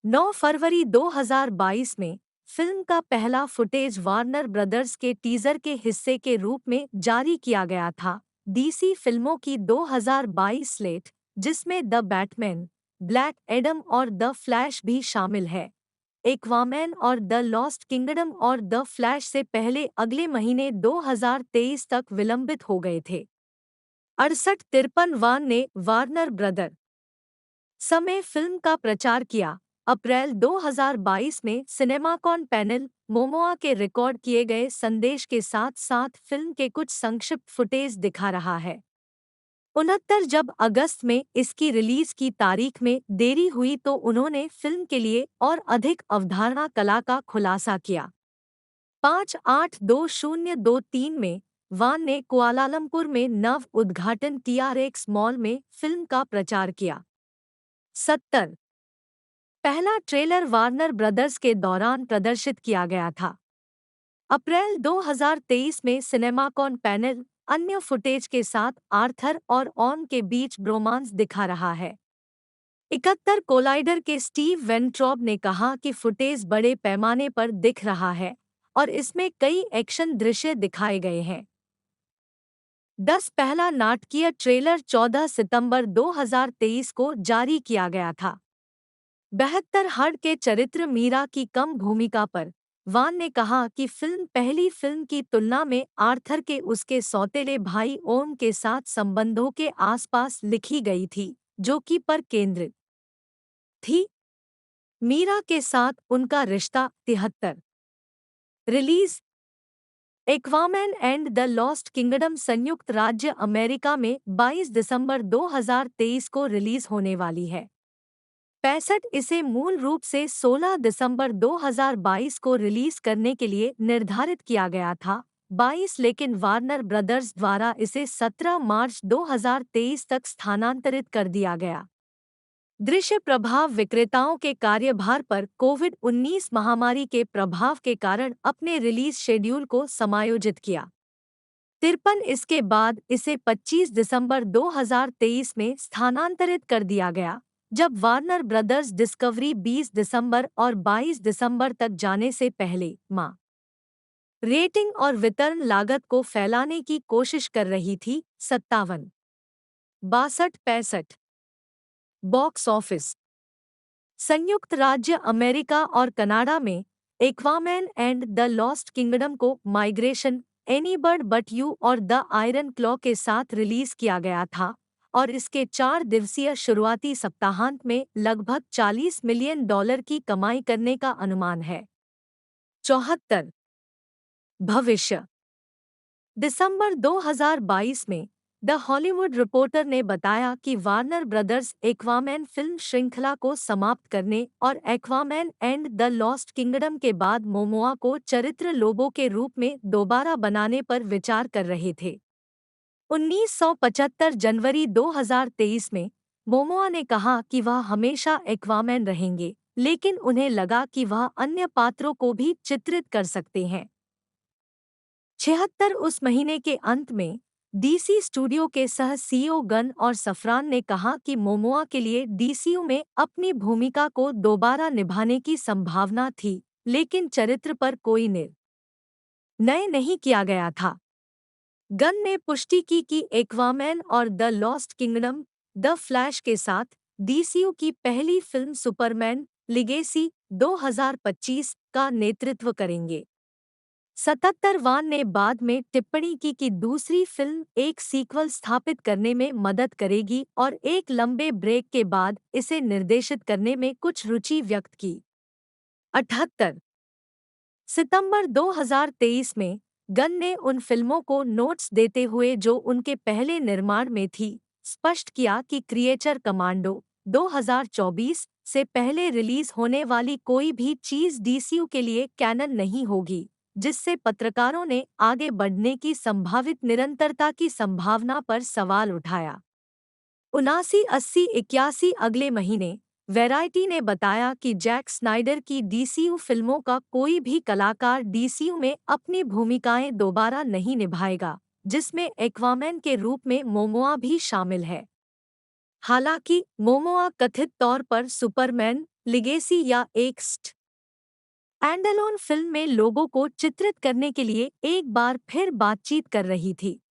9 फरवरी 2022 में फिल्म का पहला फुटेज वार्नर ब्रदर्स के टीजर के हिस्से के रूप में जारी किया गया था। डीसी फिल्मों की 2022 स्लेट, जिसमें द बैटमैन, ब्लैक एडम और द फ्लैश भी शामिल है, एक्वामैन और द लॉस्ट किंगडम और द फ्लैश से पहले अगले महीने 2023 तक विलंबित हो गए थे। 68-53 वान ने वार्नर ब्रदर समय फिल्म का प्रचार किया। अप्रैल 2022 में सिनेमाकॉन पैनल मोमोआ के रिकॉर्ड किए गए संदेश के साथ साथ फिल्म के कुछ संक्षिप्त फुटेज दिखा रहा है। 69 जब अगस्त में इसकी रिलीज की तारीख में देरी हुई तो उन्होंने फिल्म के लिए और अधिक अवधारणा कला का खुलासा किया। 5/8/2023 में वान ने कुआलालंपुर में नव उद्घाटन TRX मॉल में फिल्म का प्रचार किया। 70 पहला ट्रेलर वार्नर ब्रदर्स के दौरान प्रदर्शित किया गया था। अप्रैल 2023 में सिनेमाकॉन पैनल अन्य फुटेज के साथ आर्थर और ऑन के बीच ब्रोमांस दिखा रहा है। 71 कोलाइडर के स्टीव वेंट्रॉब ने कहा कि फुटेज बड़े पैमाने पर दिख रहा है और इसमें कई एक्शन दृश्य दिखाए गए हैं। 10 पहला नाटकीय ट्रेलर 14 सितंबर 2023 को जारी किया गया था। 72 हर्ड के चरित्र मीरा की कम भूमिका पर वान ने कहा कि फिल्म पहली फिल्म की तुलना में आर्थर के उसके सौतेले भाई ओम के साथ संबंधों के आसपास लिखी गई थी, जो कि पर केंद्रित थी। मीरा के साथ उनका रिश्ता 73 release Aquaman and the lost kingdom संयुक्त राज्य अमेरिका में 22 दिसंबर 2023 को रिलीज होने वाली है। 65 इसे मूल रूप से 16 दिसंबर 2022 को रिलीज करने के लिए निर्धारित किया गया था, 22 लेकिन वार्नर ब्रदर्स द्वारा इसे 17 मार्च 2023 तक स्थानांतरित कर दिया गया। दृश्य प्रभाव विक्रेताओं के कार्यभार पर कोविड-19 महामारी के प्रभाव के कारण अपने रिलीज शेड्यूल को समायोजित किया। 53 इसके बाद इसे 25 दिसंबर 2023 में स्थानांतरित कर दिया गया, जब वार्नर ब्रदर्स डिस्कवरी 20 दिसंबर और 22 दिसंबर तक जाने से पहले मां रेटिंग और वितरण लागत को फैलाने की कोशिश कर रही थी। 57 62 65 बॉक्स ऑफिस संयुक्त राज्य अमेरिका और कनाडा में Aquaman and the lost kingdom को माइग्रेशन एनीबर्ड बट यू और द आयरन क्लॉ के साथ रिलीज किया गया था और इसके 4 दिवसीय शुरुआती सप्ताहांत में लगभग $40 मिलियन की कमाई करने का अनुमान है। 74 भविष्य दिसंबर 2022 में द हॉलीवुड रिपोर्टर ने बताया कि वार्नर ब्रदर्स एक्वामैन फिल्म श्रृंखला को समाप्त करने और Aquaman and the lost kingdom के बाद मोमोआ को चरित्र लोबो के रूप में दोबारा बनाने पर विचार कर रहे थे। 1975 जनवरी 2023 में मोमोआ ने कहा कि वह हमेशा एक्वामैन रहेंगे, लेकिन उन्हें लगा कि वह अन्य पात्रों को भी चित्रित कर सकते हैं। 76 उस महीने के अंत में डीसी स्टूडियो के सह सीईओ गन और सफरान ने कहा कि मोमोआ के लिए डीसीयू में अपनी भूमिका को दोबारा निभाने की संभावना थी, लेकिन चरित्र पर कोई निर्णय नहीं किया गया था। गन ने पुष्टि की कि एक्वामैन और the lost kingdom the flash के साथ डीसीयू की पहली फिल्म सुपरमैन लिगेसी 2025 का नेतृत्व करेंगे। 77 वान ने बाद में टिप्पणी की कि दूसरी फिल्म एक सीक्वल स्थापित करने में मदद करेगी और एक लंबे ब्रेक के बाद इसे निर्देशित करने में कुछ रुचि व्यक्त की। 78 सितंबर 2023 में गन ने उन फिल्मों को नोट्स देते हुए जो उनके पहले निर्माण में थी, स्पष्ट किया कि क्रिएचर कमांडो 2024 से पहले रिलीज होने वाली कोई भी चीज डीसीयू के लिए कैनन नहीं होगी, जिससे पत्रकारों ने आगे बढ़ने की संभावित निरंतरता की संभावना पर सवाल उठाया। 79-80-81 अगले महीने वैरायटी ने बताया कि जैक स्नाइडर की डीसीयू फिल्मों का कोई भी कलाकार डीसीयू में अपनी भूमिकाएं दोबारा नहीं निभाएगा, जिसमें एक्वामैन के रूप में मोमोआ भी शामिल है। हालांकि मोमोआ कथित तौर पर सुपरमैन लिगेसी या एक स्टैंडअलोन फिल्म में लोगों को चित्रित करने के लिए एक बार फिर बातचीत कर रही थी।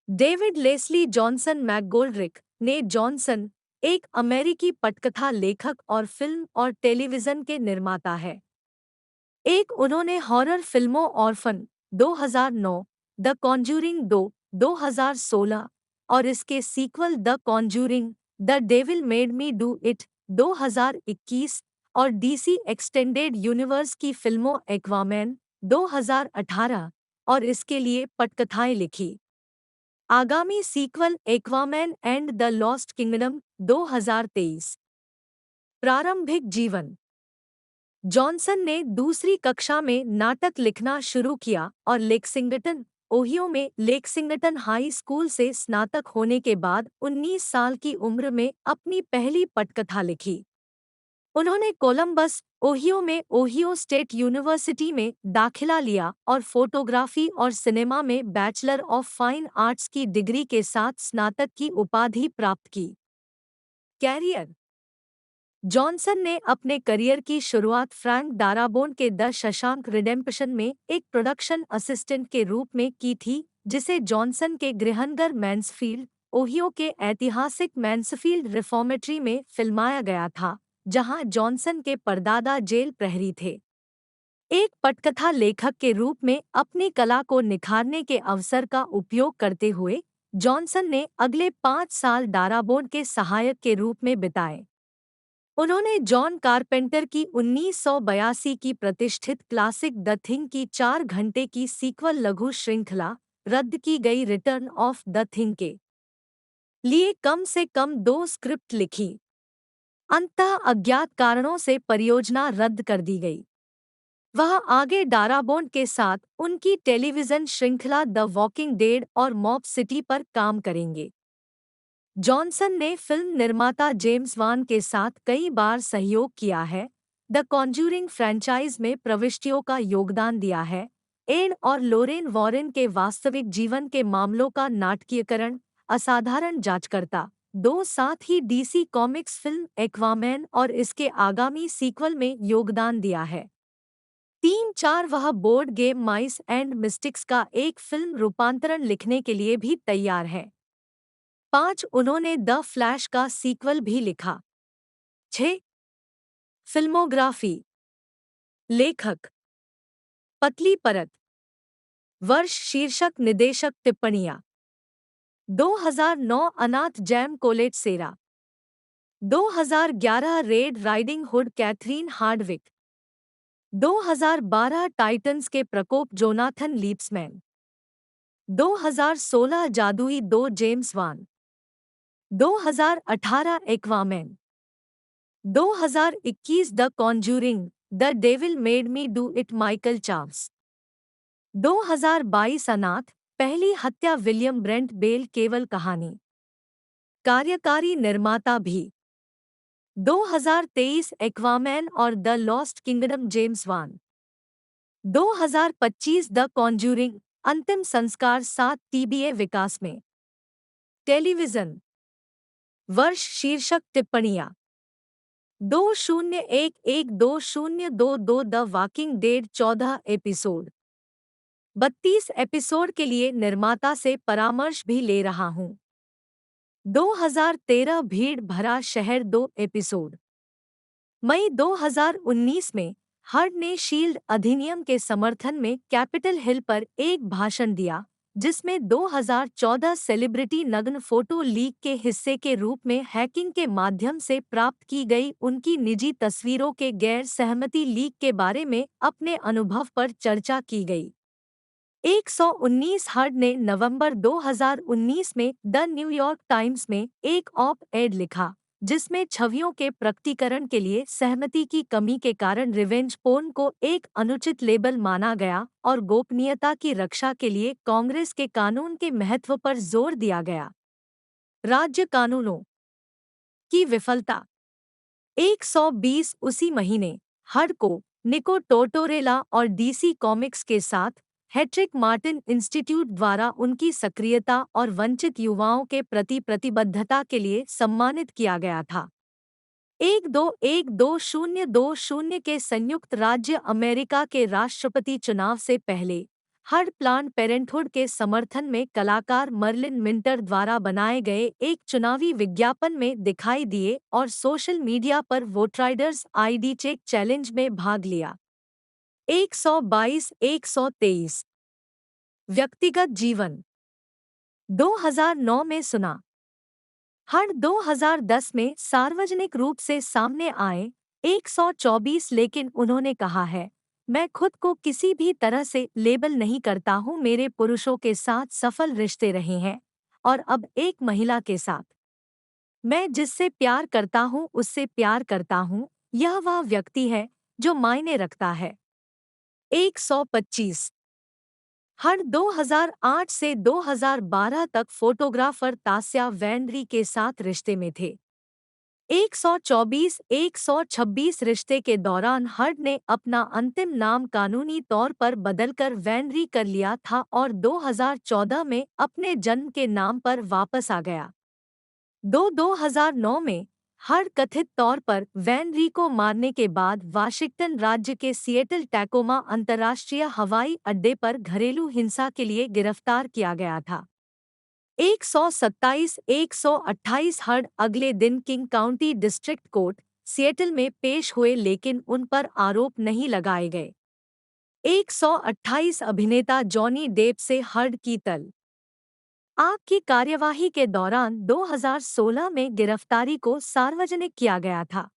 डेविड लेस्ली जॉनसन मैकगोल्ड्रिक ने जॉनसन एक अमेरिकी पटकथा लेखक और फिल्म और टेलीविज़न के निर्माता है। एक उन्होंने हॉरर फिल्मों ऑर्फन 2009, द कॉन्ज्यूरिंग 2 2016 और इसके sequel the conjuring the devil made me do it 2021 और डीसी एक्सटेंडेड यूनिवर्स की फिल्मों एक्वामैन 2018 और इसके लिए पटकथाएं लिखी। आगामी sequel Aquaman and the lost kingdom 2023। प्रारंभिक जीवन। जॉनसन ने दूसरी कक्षा में नाटक लिखना शुरू किया और लेक्सिंगटन, ओहियो में लेक्सिंगटन हाई स्कूल से स्नातक होने के बाद 19 साल की उम्र में अपनी पहली पटकथा लिखी। उन्होंने कोलंबस, ओहियो में ओहियो स्टेट यूनिवर्सिटी में दाखिला लिया और फोटोग्राफी और सिनेमा में बैचलर ऑफ फाइन आर्ट्स की डिग्री के साथ स्नातक की उपाधि प्राप्त की। कैरियर। जॉनसन ने अपने करियर की शुरुआत फ्रैंक डाराबोन के द शशांक रिडेम्पशन में एक प्रोडक्शन असिस्टेंट के रूप में की थी, जिसे जॉनसन के गृहनगर मैन्सफील्ड, ओहियो के ऐतिहासिक मैन्सफील्ड रिफॉर्मेटरी में फिल्माया गया था, जहां जॉनसन के परदादा जेल प्रहरी थे। एक पटकथा लेखक के रूप में अपनी कला को निखारने के अवसर का उपयोग करते हुए जॉनसन ने अगले 5 साल डाराबोन के सहायक के रूप में बिताए। उन्होंने जॉन कारपेंटर की 1982 की प्रतिष्ठित क्लासिक द थिंग की 4 घंटे की सीक्वल लघु श्रृंखला रद्द की गई रिटर्न ऑफ द थिंग के लिए कम से कम 2 स्क्रिप्ट लिखी। अंततः अज्ञात कारणों से परियोजना रद्द कर दी गई। वह आगे डाराबोन के साथ उनकी टेलीविजन श्रृंखला द वॉकिंग डेड और मॉब सिटी पर काम करेंगे। जॉनसन ने फिल्म निर्माता जेम्स वान के साथ कई बार सहयोग किया है, द कॉन्ज्यूरिंग फ्रैंचाइज में प्रविष्टियों का योगदान दिया है, एड और लोरेन वॉरेन के वास्तविक जीवन के मामलों का नाटकीयकरण, असाधारण जांचकर्ता 2, साथ ही डीसी कॉमिक्स फिल्म एक्वामैन और इसके आगामी सीक्वल में योगदान दिया है। 3-4 वह board game mice and mystics का एक फिल्म रूपांतरण लिखने के लिए भी तैयार है। 5 उन्होंने द फ्लैश का सीक्वल भी लिखा। 6 फिल्मोग्राफी। लेखक पतली परत। वर्ष शीर्षक निदेशक टिप्पणियाँ 2009 अनाथ Jaume Collet Serra 2011 red riding hood Catherine Hardwicke 2012 Titans के प्रकोप जोनाथन लीप्समैन 2016 जादुई 2 James Wan 2018 Aquaman 2021 the conjuring the devil made me do it Michael Charles 2022 अनाथ पहली हत्या विलियम ब्रेंट बेल केवल कहानी। कार्यकारी निर्माता भी 2023 एक्वामैन और the lost kingdom James one 2025 the Conjuring अंतिम संस्कार 7 टीबीए विकास में। टेलीविजन वर्ष शीर्षक टिप्पणियाँ 2011-2022 the walking dead 14 episode 32 episode के लिए निर्माता से परामर्श भी ले रहा हूँ। 2013 भीड़ भरा शहर 2 एपिसोड। मई 2019 में हर्ड ने शील्ड अधिनियम के समर्थन में कैपिटल हिल पर एक भाषण दिया, जिसमें 2014 सेलिब्रिटी नग्न फोटो लीक के हिस्से के रूप में हैकिंग के माध्यम से प्राप्त की गई उनकी निजी तस्वीरों के गैर सहमति लीक के बारे में अपने अनुभव पर चर्चा की गई। 119 हर्ड ने नवंबर 2019 में द न्यूयॉर्क टाइम्स में एक ऑप-एड लिखा, जिसमें छवियों के प्रकटीकरण के लिए सहमति की कमी के कारण रिवेंज पोर्न को एक अनुचित लेबल माना गया और गोपनीयता की रक्षा के लिए कांग्रेस के कानून के महत्व पर जोर दिया गया। राज्य कानूनों की विफलता 120 उसी महीने हर्ड को निको टोटोरेला और डीसी कॉमिक्स के साथ हेट्रिक मार्टिन इंस्टीट्यूट द्वारा उनकी सक्रियता और वंचित युवाओं के प्रति प्रतिबद्धता के लिए सम्मानित किया गया था। 1-2-1-2020 के संयुक्त राज्य अमेरिका के राष्ट्रपति चुनाव से पहले हर्ड प्लान्ड पेरेंटहुड के समर्थन में कलाकार मर्लिन मिंटर द्वारा बनाए गए एक चुनावी विज्ञापन में दिखाई दिए और सोशल मीडिया पर वोटराइडर्स आईडी चेक चैलेंज में भाग लिया। 122-123 व्यक्तिगत जीवन 2009 में सुना। हर्ड 2010 में सार्वजनिक रूप से सामने आए 124, लेकिन उन्होंने कहा है, मैं खुद को किसी भी तरह से लेबल नहीं करता हूँ। मेरे पुरुषों के साथ सफल रिश्ते रहे हैं, और अब एक महिला के साथ। मैं जिससे प्यार करता हूँ उससे प्यार करता हूँ, यह वह व्यक्ति है जो मायने रखता है। 125। हर 2008 से 2012 तक फोटोग्राफर तास्या वेंड्री के साथ रिश्ते में थे। 126 रिश्ते के दौरान हर्ड ने अपना अंतिम नाम कानूनी तौर पर बदलकर वेंड्री कर लिया था और 2014 में अपने जन्म के नाम पर वापस आ गया। 2009 में हर्ड कथित तौर पर वेंड्री को मारने के बाद वाशिंगटन राज्य के सिएटल टैकोमा अंतर्राष्ट्रीय हवाई अड्डे पर घरेलू हिंसा के लिए गिरफ्तार किया गया था। 128 हर्ड अगले दिन king county district court Seattle में पेश हुए लेकिन उन पर आरोप नहीं लगाए गए। 128 अभिनेता जॉनी डेप से हर्ड की तल आग की कार्यवाही के दौरान 2016 में गिरफ्तारी को सार्वजनिक किया गया था।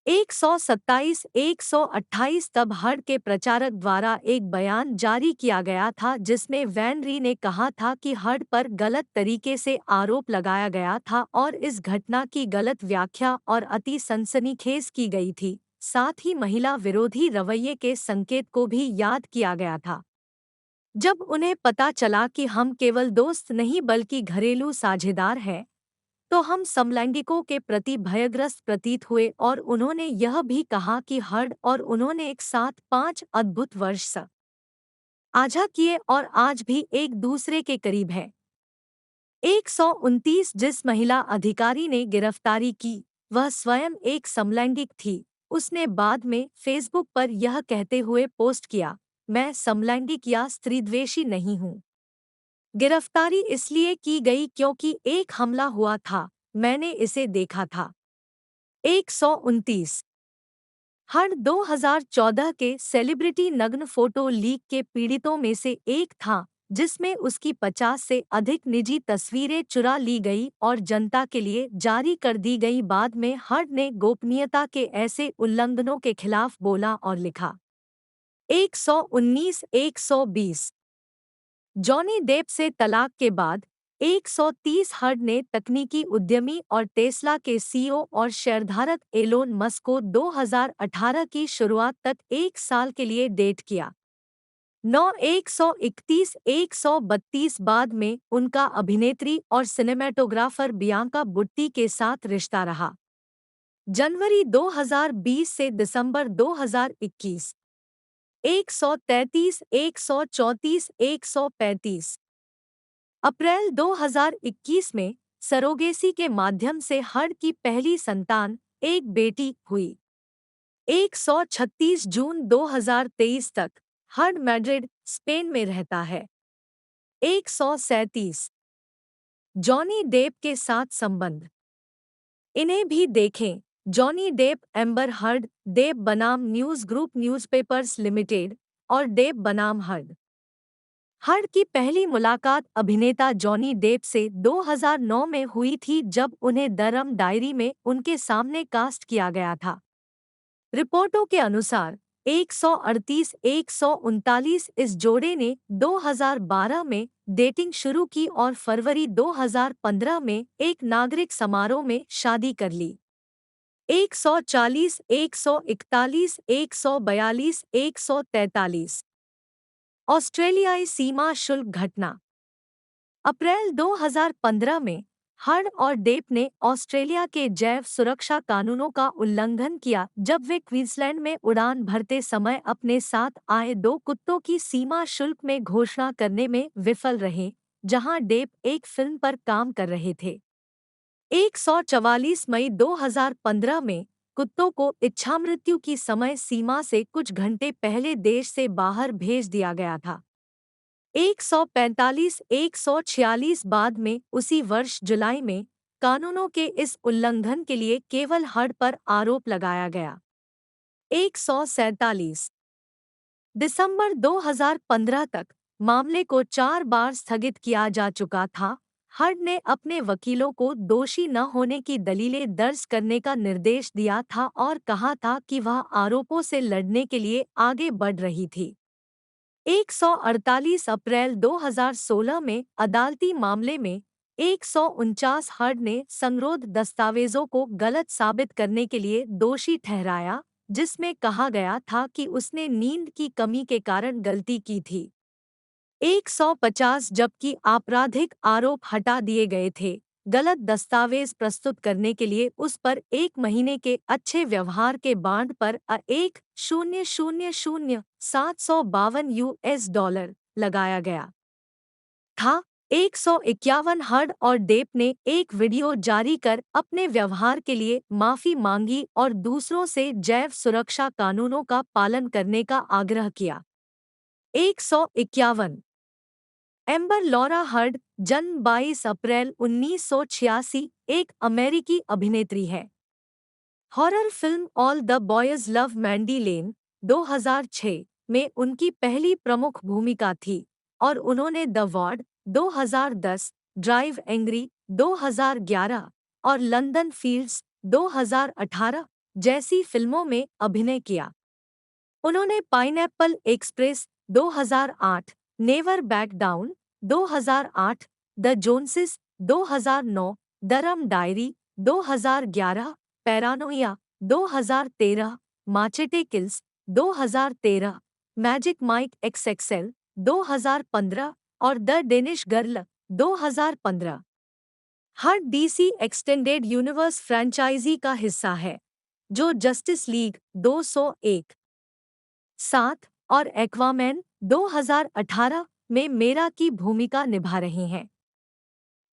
128 तब हर्ड के प्रचारक द्वारा एक बयान जारी किया गया था जिसमें वेंड्री ने कहा था कि हर्ड पर गलत तरीके से आरोप लगाया गया था और इस घटना की गलत व्याख्या और अति सनसनीखेज की गई थी। साथ ही महिला विरोधी रवैये के संकेत को भी याद किया गया था। जब उन्हें पता चला कि हम केवल दोस्त नहीं बल्कि घरेलू साझेदार हैं, तो हम समलैंगिकों के प्रति भयग्रस्त प्रतीत हुए और उन्होंने यह भी कहा कि हर्ड और उन्होंने एक साथ 5 अद्भुत वर्ष साझा किए और आज भी एक दूसरे के करीब है। 129 जिस महिला अधिकारी ने गिरफ्तारी की, वह स्वयं एक समलैंगिक थी। उसने बाद में फेसबुक पर यह कहते हुए पोस्ट किया, मैं समलैंगिक या स्त्रीद्वेषी नहीं हूँ। गिरफ्तारी इसलिए की गई क्योंकि एक हमला हुआ था, मैंने इसे देखा था। 129 हर्ड 2014 के सेलिब्रिटी नग्न फोटो लीक के पीड़ितों में से एक था, जिसमें उसकी 50 से अधिक निजी तस्वीरें चुरा ली गई और जनता के लिए जारी कर दी गई। बाद में हर्ड ने गोपनीयता के ऐसे उल्लंघनों के खिलाफ बोला और लिखा। 120 जॉनी डेप से तलाक के बाद 130 हर्ड ने तकनीकी उद्यमी और टेस्ला के सीईओ और शेयरधारक एलोन मस्क को 2018 की शुरुआत तक 1 साल के लिए डेट किया। 132 बाद में उनका अभिनेत्री और सिनेमेटोग्राफर बियांका बुट्टी के साथ रिश्ता रहा। जनवरी 2020 से दिसंबर 2021 133 135 अप्रैल 2021 में सरोगेसी के माध्यम से हर्ड की पहली संतान, एक बेटी, हुई। 136 जून 2023 तक हर्ड मैड्रिड, स्पेन में रहता है। 137 जॉनी डेप के साथ संबंध। इन्हें भी देखें। Johnny Depp, Amber Heard, Depp बनाम न्यूज़ ग्रुप न्यूज़पेपर्स लिमिटेड और डेप बनाम हर्ड। हर्ड की पहली मुलाकात अभिनेता जॉनी डेप से 2009 में हुई थी जब उन्हें द रम डायरी में उनके सामने कास्ट किया गया था। रिपोर्टों के अनुसार 138-139 इस जोड़े ने 2012 में डेटिंग शुरू की और फरवरी 2015 में एक नागरिक समारोह में शादी कर ली। 140, 141, 142, 143 ऑस्ट्रेलियाई सीमा शुल्क घटना। अप्रैल 2015 में हर्ड और डेप ने ऑस्ट्रेलिया के जैव सुरक्षा कानूनों का उल्लंघन किया जब वे क्वींसलैंड में उड़ान भरते समय अपने साथ आए 2 कुत्तों की सीमा शुल्क में घोषणा करने में विफल रहे, जहां डेप एक फिल्म पर काम कर रहे थे। 144 मई 2015 में कुत्तों को इच्छामृत्यु की समय सीमा से कुछ घंटे पहले देश से बाहर भेज दिया गया था। 145-146 बाद में उसी वर्ष जुलाई में कानूनों के इस उल्लंघन के लिए केवल हर्ड पर आरोप लगाया गया। 147 दिसंबर 2015 तक मामले को 4 बार स्थगित किया जा चुका था। हर्ड ने अपने वकीलों को दोषी न होने की दलीलें दर्ज करने का निर्देश दिया था और कहा था कि वह आरोपों से लड़ने के लिए आगे बढ़ रही थी। 148 अप्रैल 2016 में अदालती मामले में 149 हर्ड ने संरोध दस्तावेजों को गलत साबित करने के लिए दोषी ठहराया, जिसमें कहा गया था कि उसने नींद की कमी के कारण गलती की थी। 150 जबकि आपराधिक आरोप हटा दिए गए थे। गलत दस्तावेज प्रस्तुत करने के लिए उस पर 1 महीने के अच्छे व्यवहार के बांड पर 1,000,752 US डॉलर लगाया गया था। 151 हर्ड और डेप ने एक वीडियो जारी कर अपने व्यवहार के लिए माफी मांगी और दूसरों से जैव सुरक्षा कानूनों का पालन करने का आग्रह किया। 151 एम्बर लॉरा हर्ड, जन्म 22 अप्रैल 1986, एक अमेरिकी अभिनेत्री है। Horror film all the boys love Mandy Lane 2006 में उनकी पहली प्रमुख भूमिका थी और उन्होंने द वार्ड 2010, ड्राइव एंग्री 2011 और लंदन फील्ड्स 2018 जैसी फिल्मों में अभिनय किया। उन्होंने Pineapple Express 2008, Never back Down 2008, The Joneses 2009, the rum diary 2011, Paranoia 2013, Machete Kills 2013, Magic Mike XXL 2015 और द डेनिश गर्ल 2015। हर डीसी एक्सटेंडेड यूनिवर्स फ्रैंचाइजी का हिस्सा है, जो जस्टिस लीग 201, 7 और एक्वामैन 2018 में मेरा की भूमिका निभा रहे हैं।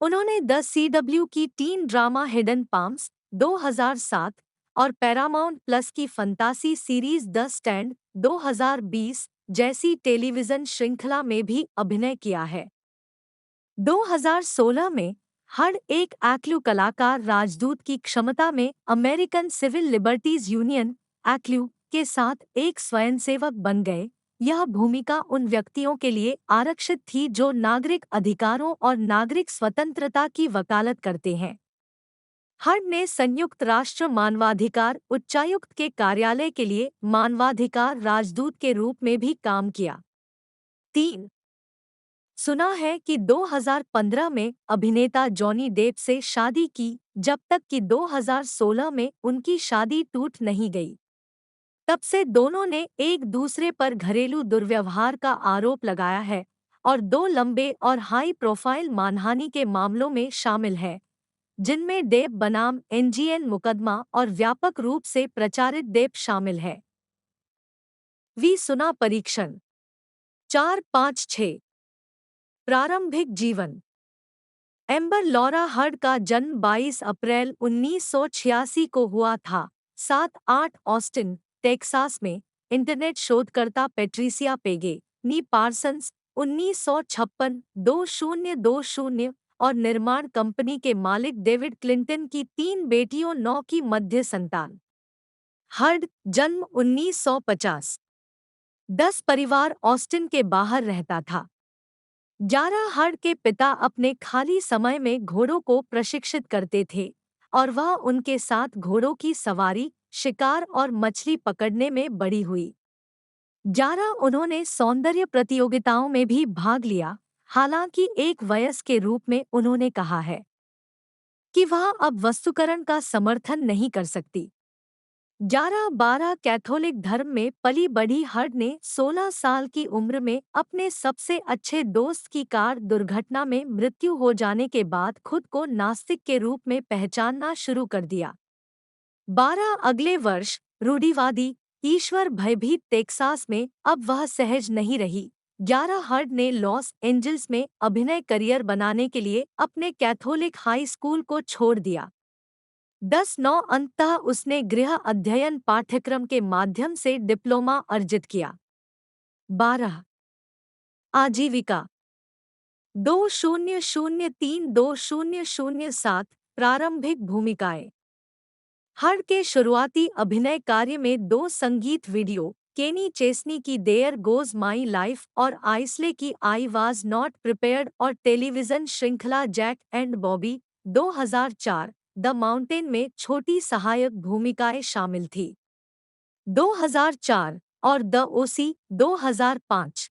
उन्होंने द सीडब्ल्यू की टीन ड्रामा हिडन पाम्स 2007 और पैरामाउंट प्लस की फंतासी सीरीज द स्टैंड 2020 जैसी टेलीविजन श्रृंखला में भी अभिनय किया है। 2016 में हर एक एक्लू कलाकार राजदूत की क्षमता में अमेरिकन सिविल लिबर्टीज यूनियन एक्लू के साथ एक स्वयंसेवक बन गए। यह भूमिका उन व्यक्तियों के लिए आरक्षित थी जो नागरिक अधिकारों और नागरिक स्वतंत्रता की वकालत करते हैं। हर्ड ने संयुक्त राष्ट्र मानवाधिकार उच्चायुक्त के कार्यालय के लिए मानवाधिकार राजदूत के रूप में भी काम किया। 3 सुना है कि 2015 में अभिनेता जॉनी डेप से शादी की, जब तक कि 2016 में उनकी शादी टूट नहीं गई। तब से दोनों ने एक दूसरे पर घरेलू दुर्व्यवहार का आरोप लगाया है और 2 लंबे और हाई प्रोफाइल मानहानि के मामलों में शामिल है, जिनमें डेप बनाम एनजीएन मुकदमा और व्यापक रूप से प्रचारित डेप शामिल है। सुना परीक्षण 4-5-6 प्रारंभिक जीवन। एम्बर लॉरा हर्ड का जन्म 22 अप्रैल 1986 को हुआ था। 7-8 ऑस्टिन, टेक्सास में इंटरनेट शोधकर्ता पेट्रिसिया पेगे, नी पार्सन्स 1956, 2020 और निर्माण कंपनी के मालिक डेविड क्लिंटन की 3 बेटियों 9 की मध्य संतान। हर्ड, जन्म 1950। 10 परिवार ऑस्टिन के बाहर रहता था। जारा हर्ड के पिता अपने खाली समय में घोड़ों को प्रशिक्षित करते थे और वह उनके साथ घोड़ों की सवारी, शिकार और मछली पकड़ने में बड़ी हुई। जारा उन्होंने सौंदर्य प्रतियोगिताओं में भी भाग लिया, हालांकि एक वयस्क के रूप में उन्होंने कहा है कि वह अब वस्तुकरण का समर्थन नहीं कर सकती। 11-12 कैथोलिक धर्म में पली बढ़ी हर्ड ने 16 साल की उम्र में अपने सबसे अच्छे दोस्त की कार दुर्घटना में मृत्यु हो जाने के बाद खुद को नास्तिक के रूप में पहचानना शुरू कर दिया। 12 अगले वर्ष रूढ़िवादी, ईश्वर भयभीत टेक्सास में अब वह सहज नहीं रही। 11 हर्ड ने लॉस एंजल्स में अभिनय करियर बनाने के लिए अपने कैथोलिक हाई स्कूल को छोड़ दिया। 10-9 अंततः उसने गृह अध्ययन पाठ्यक्रम के माध्यम से डिप्लोमा अर्जित किया। 12 आजीविका 2003-2007 प्रारंभिक भूमिकाएं। हर्ड के शुरुआती अभिनय कार्य में 2 संगीत वीडियो, केनी चेस्नी की देयर गोज माई लाइफ और आइसले की आई वाज नॉट प्रिपेयर्ड और टेलीविजन श्रृंखला Jack and Bobby 2004 the mountain में छोटी सहायक भूमिकाएं शामिल थी। 2004 और द ओसी 2005।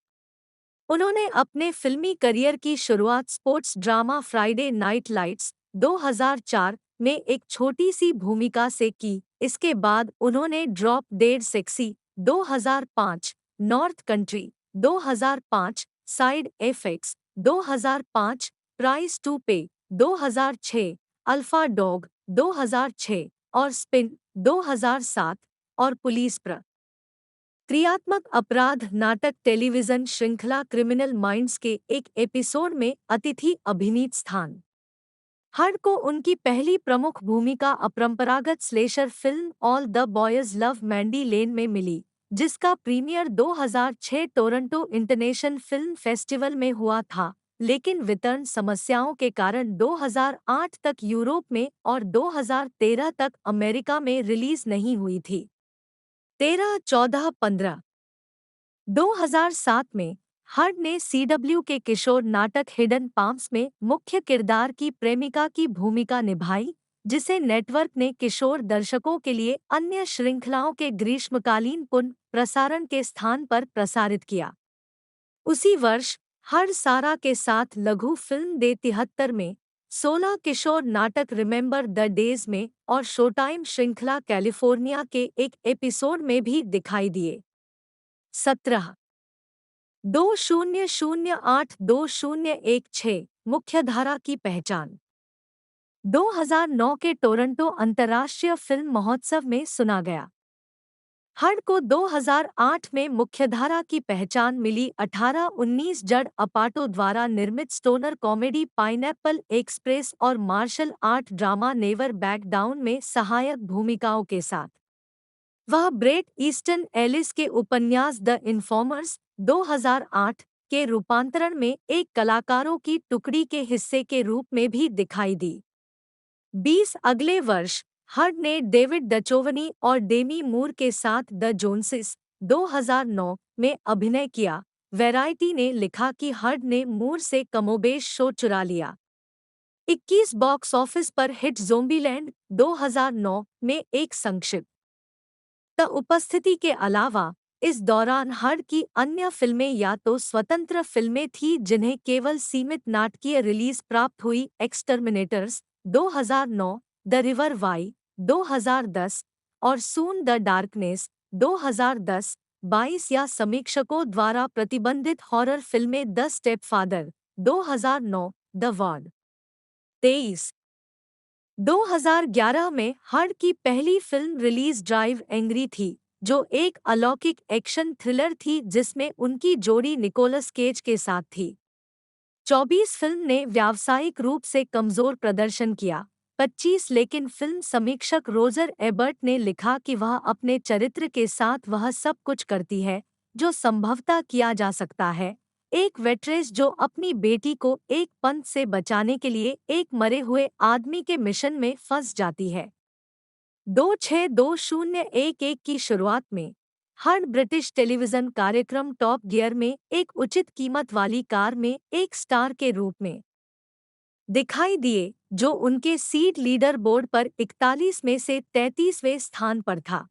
उन्होंने अपने फिल्मी करियर की शुरुआत sports drama Friday night lights 2004 में एक छोटी सी भूमिका से की। इसके बाद उन्होंने drop dead sexy 2005, north country 2005, side effects 2005, price to pay 2006, alpha dog 2006 और स्पिन 2007 और पुलिस क्रियात्मक अपराध नाटक टेलीविजन श्रृंखला क्रिमिनल माइंड्स के एक एपिसोड में अतिथि अभिनीत स्थान। हड को उनकी पहली प्रमुख भूमिका अपरंपरागत slasher film all the boys love Mandy Lane में मिली, जिसका premiere 2006 Toronto international film festival में हुआ था, लेकिन वितरण समस्याओं के कारण 2008 तक यूरोप में और 2013 तक अमेरिका में रिलीज नहीं हुई थी। 13-14-15 2007 में हड ने सीडब्ल्यू के किशोर नाटक हिडन पाम्स में मुख्य किरदार की प्रेमिका की भूमिका निभाई, जिसे नेटवर्क ने किशोर दर्शकों के लिए अन्य श्रृंखलाओं के ग्रीष्मकालीन पुनः प्रसारण के स्थान पर प्रसारित किया। उसी वर्ष हड सारा के साथ लघु फिल्म दे 73 में, 16 किशोर नाटक रिमेंबर द डेज में और शोटाइम श्रृंखला कैलिफोर्निया के एक एपिसोड में भी दिखाई दिए। 17 2008-2016 मुख्यधारा की पहचान 2009 के टोरंटो अंतर्राष्ट्रीय फिल्म महोत्सव में सुना गया। हड को 2008 में मुख्यधारा की पहचान मिली 18-19 जड अपाटो द्वारा निर्मित स्टोनर कॉमेडी पाइनएप्पल एक्सप्रेस और martial art drama never back down में सहायक भूमिकाओं के साथ। वह ब्रेट ईस्टन एलिस के उपन्यास द इन्फॉर्मर्स 2008 के रूपांतरण में एक कलाकारों की टुकड़ी के हिस्से के रूप में भी दिखाई दी। 20 अगले वर्ष हड ने डेविड डचोवनी और डेमी मूर के साथ द जोन्सेस 2009 में अभिनय किया। वैरायटी ने लिखा कि हड ने मूर से कमोबेश शो चुरा लिया। 21 बॉक्स ऑफिस पर हिट ज़ोंबीलैंड 2009 में एक संक्षिप्त उपस्थिति के अलावा इस दौरान हड की अन्य फिल्में या तो स्वतंत्र फिल्में थीं जिन्हें केवल सीमित नाटकीय रिलीज प्राप्त हुई। एक्सटर्मिनेटर्स 2009, द रिवर वाई 2010 और सून द डार्कनेस 2010, 22 या समीक्षकों द्वारा प्रतिबंधित हॉरर फिल्में द स्टेपफादर 2009, द वार्ड 23 2011 में हड की पहली फिल्म रिलीज ड्राइव एंग्री थी, जो एक अलौकिक एक्शन थ्रिलर थी जिसमें उनकी जोड़ी निकोलस केज के साथ थी। 24 फिल्म ने व्यावसायिक रूप से कमजोर प्रदर्शन किया। 25 लेकिन फिल्म समीक्षक रोजर एबर्ट ने लिखा कि वह अपने चरित्र के साथ वह सब कुछ करती है जो संभवतः किया जा सकता है, एक वेट्रेस जो अपनी बेटी को एक पंथ से बचाने के लिए एक मरे हुए आदमी के मिशन में फंस जाती है। 26-2011 की शुरुआत में हड ब्रिटिश टेलीविजन कार्यक्रम टॉप गियर में एक उचित कीमत वाली कार में एक स्टार के रूप में दिखाई दिए, जो उनके सीड लीडर बोर्ड पर 41 में से 33वें स्थान पर था।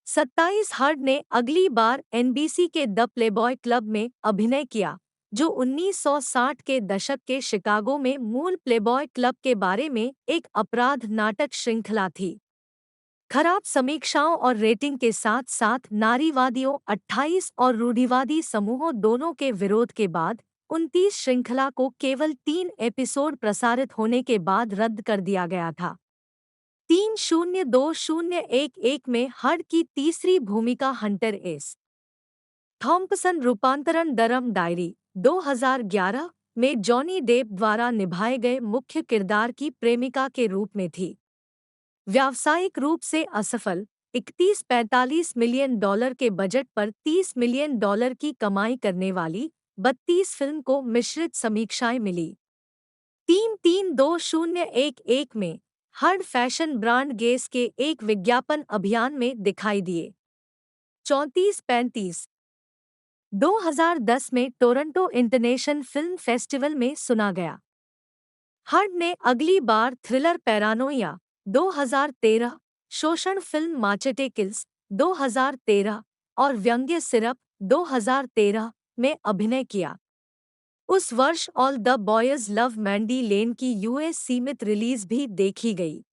27 हड ने अगली बार एनबीसी के द प्लेबॉय क्लब में अभिनय किया, जो 1960 के दशक के शिकागो में मूल प्लेबॉय क्लब के बारे में एक अपराध नाटक श्रृंखला थी। खराब समीक्षाओं और रेटिंग के साथ साथ नारीवादियों 28 और रूढ़िवादी समूहों दोनों के विरोध के बाद 29 श्रृंखला को केवल 3 एपिसोड प्रसारित होने के बाद रद्द कर दिया गया था। 3-0-2011 में हड की तीसरी भूमिका हंटर एस. थॉम्पसन रूपांतरण दरम डायरी 2011 में जॉनी डेप द्वारा निभाए गए मुख्य किरदार की प्रेमिका के रूप में थी। व्यावसायिक रूप से असफल, 31-45 मिलियन डॉलर के बजट पर 30 मिलियन डॉलर की कमाई करने वाली 32 फिल्म को मिश्रित समीक्षाएं मिली। 3-3-2011 में हड फैशन ब्रांड गेस के एक विज्ञापन अभियान में दिखाई दिए। 34-35 2010 में टोरंटो इंटरनेशनल फिल्म फेस्टिवल में सुना गया। हड ने अगली बार थ्रिलर पैरानोइया 2013, शोषण फिल्म माचेटे किल्स 2013 और व्यंग्य सिरप 2013 में अभिनय किया। उस वर्ष all the boys love Mandy लेन की यूएस सीमित रिलीज भी देखी गई।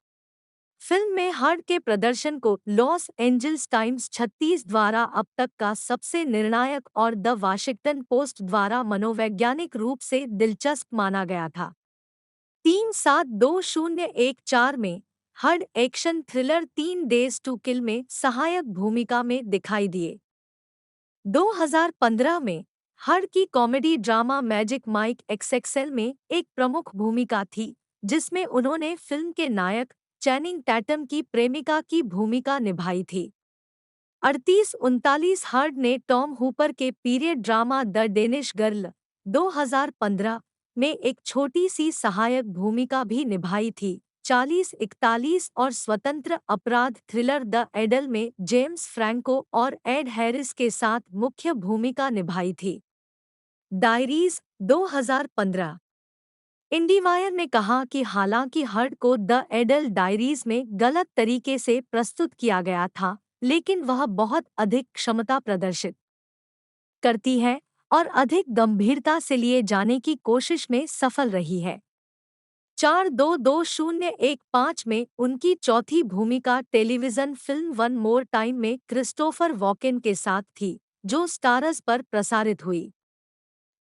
फिल्म में हर्ड के प्रदर्शन को लॉस एंजल्स टाइम्स 36 द्वारा अब तक का सबसे निर्णायक और द वाशिंगटन पोस्ट द्वारा मनोवैज्ञानिक रूप से दिलचस्प माना गया था। 3-7-2-0-1-4 में Heard action thriller 3 days to kill में सहायक भूमिका में दिखाई दिए। 2015 में हर्ड की comedy drama magic Mike XXL में एक प्रमुख भूमिका थी, जिसमें उन्होंने फिल्म के नायक चैनिंग टैटम की प्रेमिका की भूमिका निभाई थी। 38-39 हर्ड ने टॉम हूपर के period drama the Danish Girl 2015 में एक छोटी सी सहायक भूमिका भी निभाई थी। 40-41 और स्वतंत्र अपराध थ्रिलर द एडल में जेम्स फ्रैंको और एड हैरिस के साथ मुख्य भूमिका निभाई थी। डायरीज 2015। इंडीवायर ने कहा कि हालांकि हर्ड को द एडल डायरीज में गलत तरीके से प्रस्तुत किया गया था, लेकिन वह बहुत अधिक क्षमता प्रदर्शित करती है और अधिक गंभीरता से लिए जाने की कोशिश में सफल रही है। 4-2-2-0-1-5 में उनकी चौथी भूमिका television film one more time में क्रिस्टोफर वॉकेन के साथ थी, जो स्टारस पर प्रसारित हुई।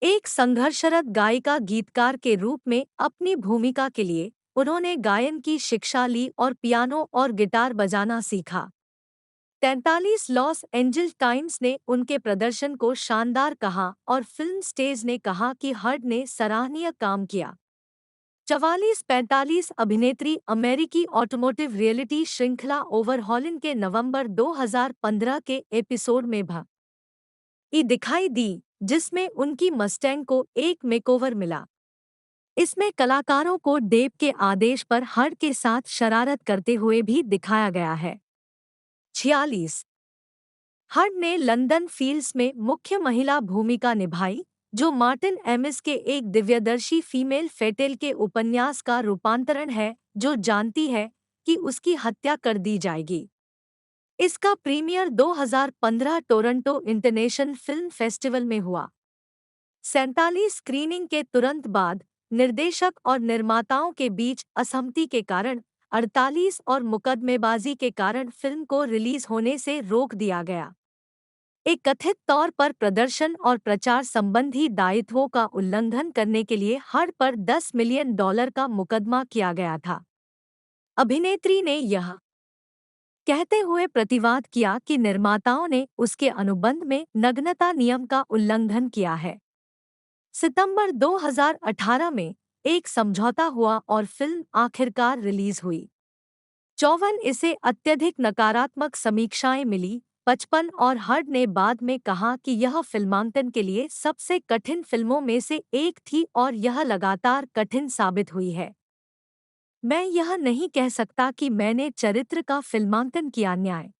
एक संघर्षरत गायिका गीतकार के रूप में अपनी भूमिका के लिए उन्होंने गायन की शिक्षा ली और पियानो और गिटार बजाना सीखा। 43 लॉस एंजल्स टाइम्स ने उनके प्रदर्शन को शानदार कहा और फिल्म स्टेज ने कहा कि हर्ड ने सराहनीय काम किया। 44-45 अभिनेत्री अमेरिकी ऑटोमोटिव रियलिटी श्रृंखला ओवरहॉलिंग के नवंबर 2015 के एपिसोड में भी दिखाई दी, जिसमें उनकी मस्टैंग को एक मेकओवर मिला। इसमें कलाकारों को डेव के आदेश पर हर्ड के साथ शरारत करते हुए भी दिखाया गया है। 46 हर्ड ने लंदन फील्ड्स में मुख्य महिला भूमिका निभाई, जो मार्टिन एमिस के एक दिव्यदर्शी फीमेल फेटेल के उपन्यास का रूपांतरण है, जो जानती है कि उसकी हत्या कर दी जाएगी। इसका premiere 2015 Toronto international film festival में हुआ। 47 स्क्रीनिंग के तुरंत बाद निर्देशक और निर्माताओं के बीच असहमति के कारण 48 और मुकदमेबाजी के कारण फिल्म को रिलीज होने से रोक दिया गया। एक कथित तौर पर प्रदर्शन और प्रचार संबंधी दायित्वों का उल्लंघन करने के लिए हर्ड पर $10 मिलियन का मुकदमा किया गया था। अभिनेत्री ने यह कहते हुए प्रतिवाद किया कि निर्माताओं ने उसके अनुबंध में नग्नता नियम का उल्लंघन किया है। सितंबर 2018 में एक समझौता हुआ और फिल्म आखिरकार रिलीज हुई। 54 इसे अत्यधिक नकारात्मक समीक्षाएं मिली। 55 और हर्ड ने बाद में कहा कि यह फिल्मांकन के लिए सबसे कठिन फिल्मों में से एक थी और यह लगातार कठिन साबित हुई है। मैं यह नहीं कह सकता कि मैंने चरित्र का फिल्मांकन किया। न्याय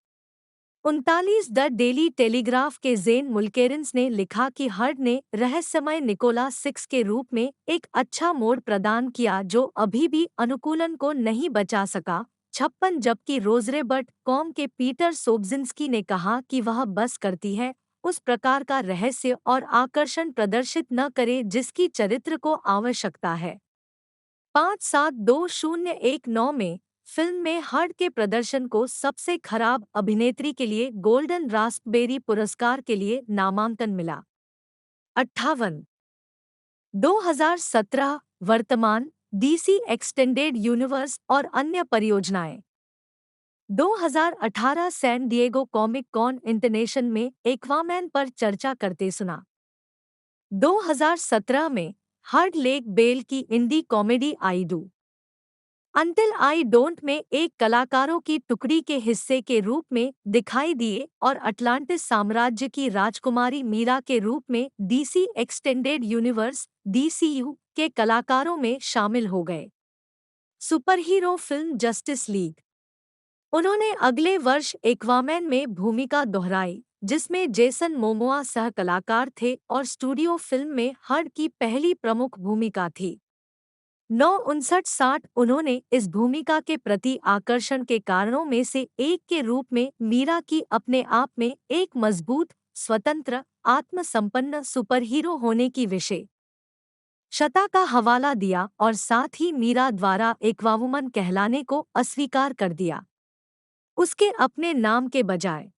39 द डेली टेलीग्राफ के ज़ेन मुल्केरिन्स ने लिखा कि हर्ड ने रहस्यमय निकोला 6 के रूप में एक अच्छा मोड़ प्रदान किया जो अभी भी अनुकूलन को नहीं बचा सका। 56 जबकि रोजरेबर्ट कॉम के पीटर सोब्जिन्स्की ने कहा कि वह बस करती है उस प्रकार का रहस्य और आकर्षण प्रदर्शित न करे जिसकी चरित्र को आवश्यकता है। 5-7-2-0-1-9 में फिल्म में हर्ड के प्रदर्शन को सबसे खराब अभिनेत्री के लिए गोल्डन रास्पबेरी पुरस्कार के लिए नामांकन मिला। 58 2017 वर्तमान डीसी एक्सटेंडेड यूनिवर्स और अन्य परियोजनाएं 2018 San Diego comic con international में एक्वामैन पर चर्चा करते सुना। 2017 में हर्ड लेक बेल की indie comedy I Do Until I Don't में एक कलाकारों की टुकड़ी के हिस्से के रूप में दिखाई दिए और अटलांटिस साम्राज्य की राजकुमारी मीरा के रूप में डीसी एक्सटेंडेड यूनिवर्स डीसीयू के कलाकारों में शामिल हो गए। सुपरहीरो फिल्म जस्टिस लीग उन्होंने अगले वर्ष एक्वामैन में भूमिका दोहराई, जिसमें जेसन मोमोआ सह कलाकार थे और स्टूडियो फिल्म में हर्ड की पहली प्रमुख भूमिका थी। 9-59 उन्होंने इस भूमिका के प्रति आकर्षण के कारणों में से एक के रूप में मीरा की अपने आप में एक मजबूत स्वतंत्र आत्मसंपन्न सुपरहीरो होने की विषय शता का हवाला दिया और साथ ही मीरा द्वारा एक्वावुमन कहलाने को अस्वीकार कर दिया। उसके अपने नाम के बजाय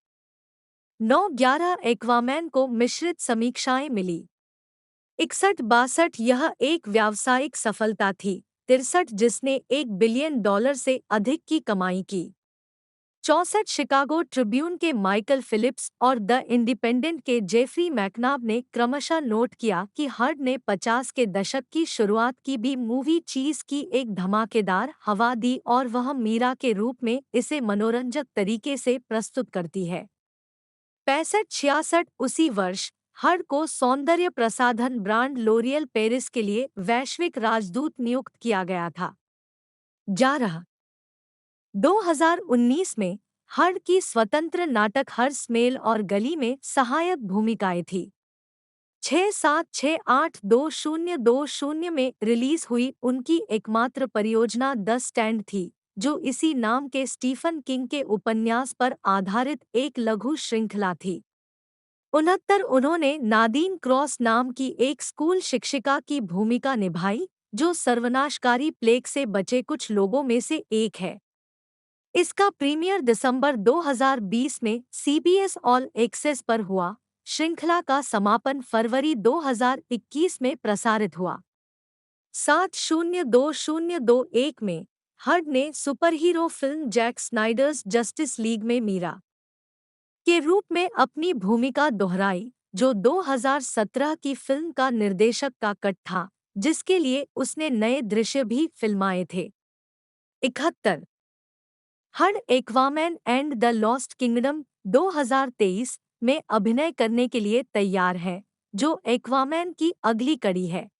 9/11 एक्वामैन को मिश्रित समीक्षाएं मिली। 61-62 यह एक व्यावसायिक सफलता थी। 63 जिसने $1 बिलियन से अधिक की कमाई की। 64 शिकागो ट्रिब्यून के माइकल फिलिप्स और द इंडिपेंडेंट के जेफरी मैकनाब ने क्रमशः नोट किया कि हर्ड ने 50 के दशक की शुरुआत की भी मूवी चीज की एक धमाकेदार हवा दी और वह मीरा के रूप में इसे मनोरंजक तरीके से प्रस्तुत करती है। 65-66 उसी वर्ष हर्ड को सौंदर्य प्रसाधन ब्रांड लोरियल पेरिस के लिए वैश्विक राजदूत नियुक्त किया गया था। 2019 में हर्ड की स्वतंत्र नाटक हर स्मेल और गली में सहायक भूमिकाएं थी। 6/7/8/2020 में रिलीज हुई उनकी एकमात्र परियोजना द स्टैंड थी, जो इसी नाम के स्टीफन किंग के उपन्यास पर आधारित एक लघु श्रृंखला थी। 69 उन्होंने नादीन क्रॉस नाम की एक स्कूल शिक्षिका की भूमिका निभाई, जो सर्वनाशकारी प्लेग से बचे कुछ लोगों में से एक है। इसका प्रीमियर दिसंबर 2020 में CBS ऑल एक्सेस पर हुआ। श्रृंखला का समापन फरवरी 2021 में प्रसारित हुआ। 7/0/2021 में हर्ड ने superhero film Zack Snyder's Justice League में मीरा के रूप में अपनी भूमिका दोहराई, जो 2017 की फिल्म का निर्देशक का कट था, जिसके लिए उसने नए दृश्य भी फिल्माए थे। 71 heard Aquaman and the lost kingdom 2023 में अभिनय करने के लिए तैयार है, जो एक्वामैन की अगली कड़ी है।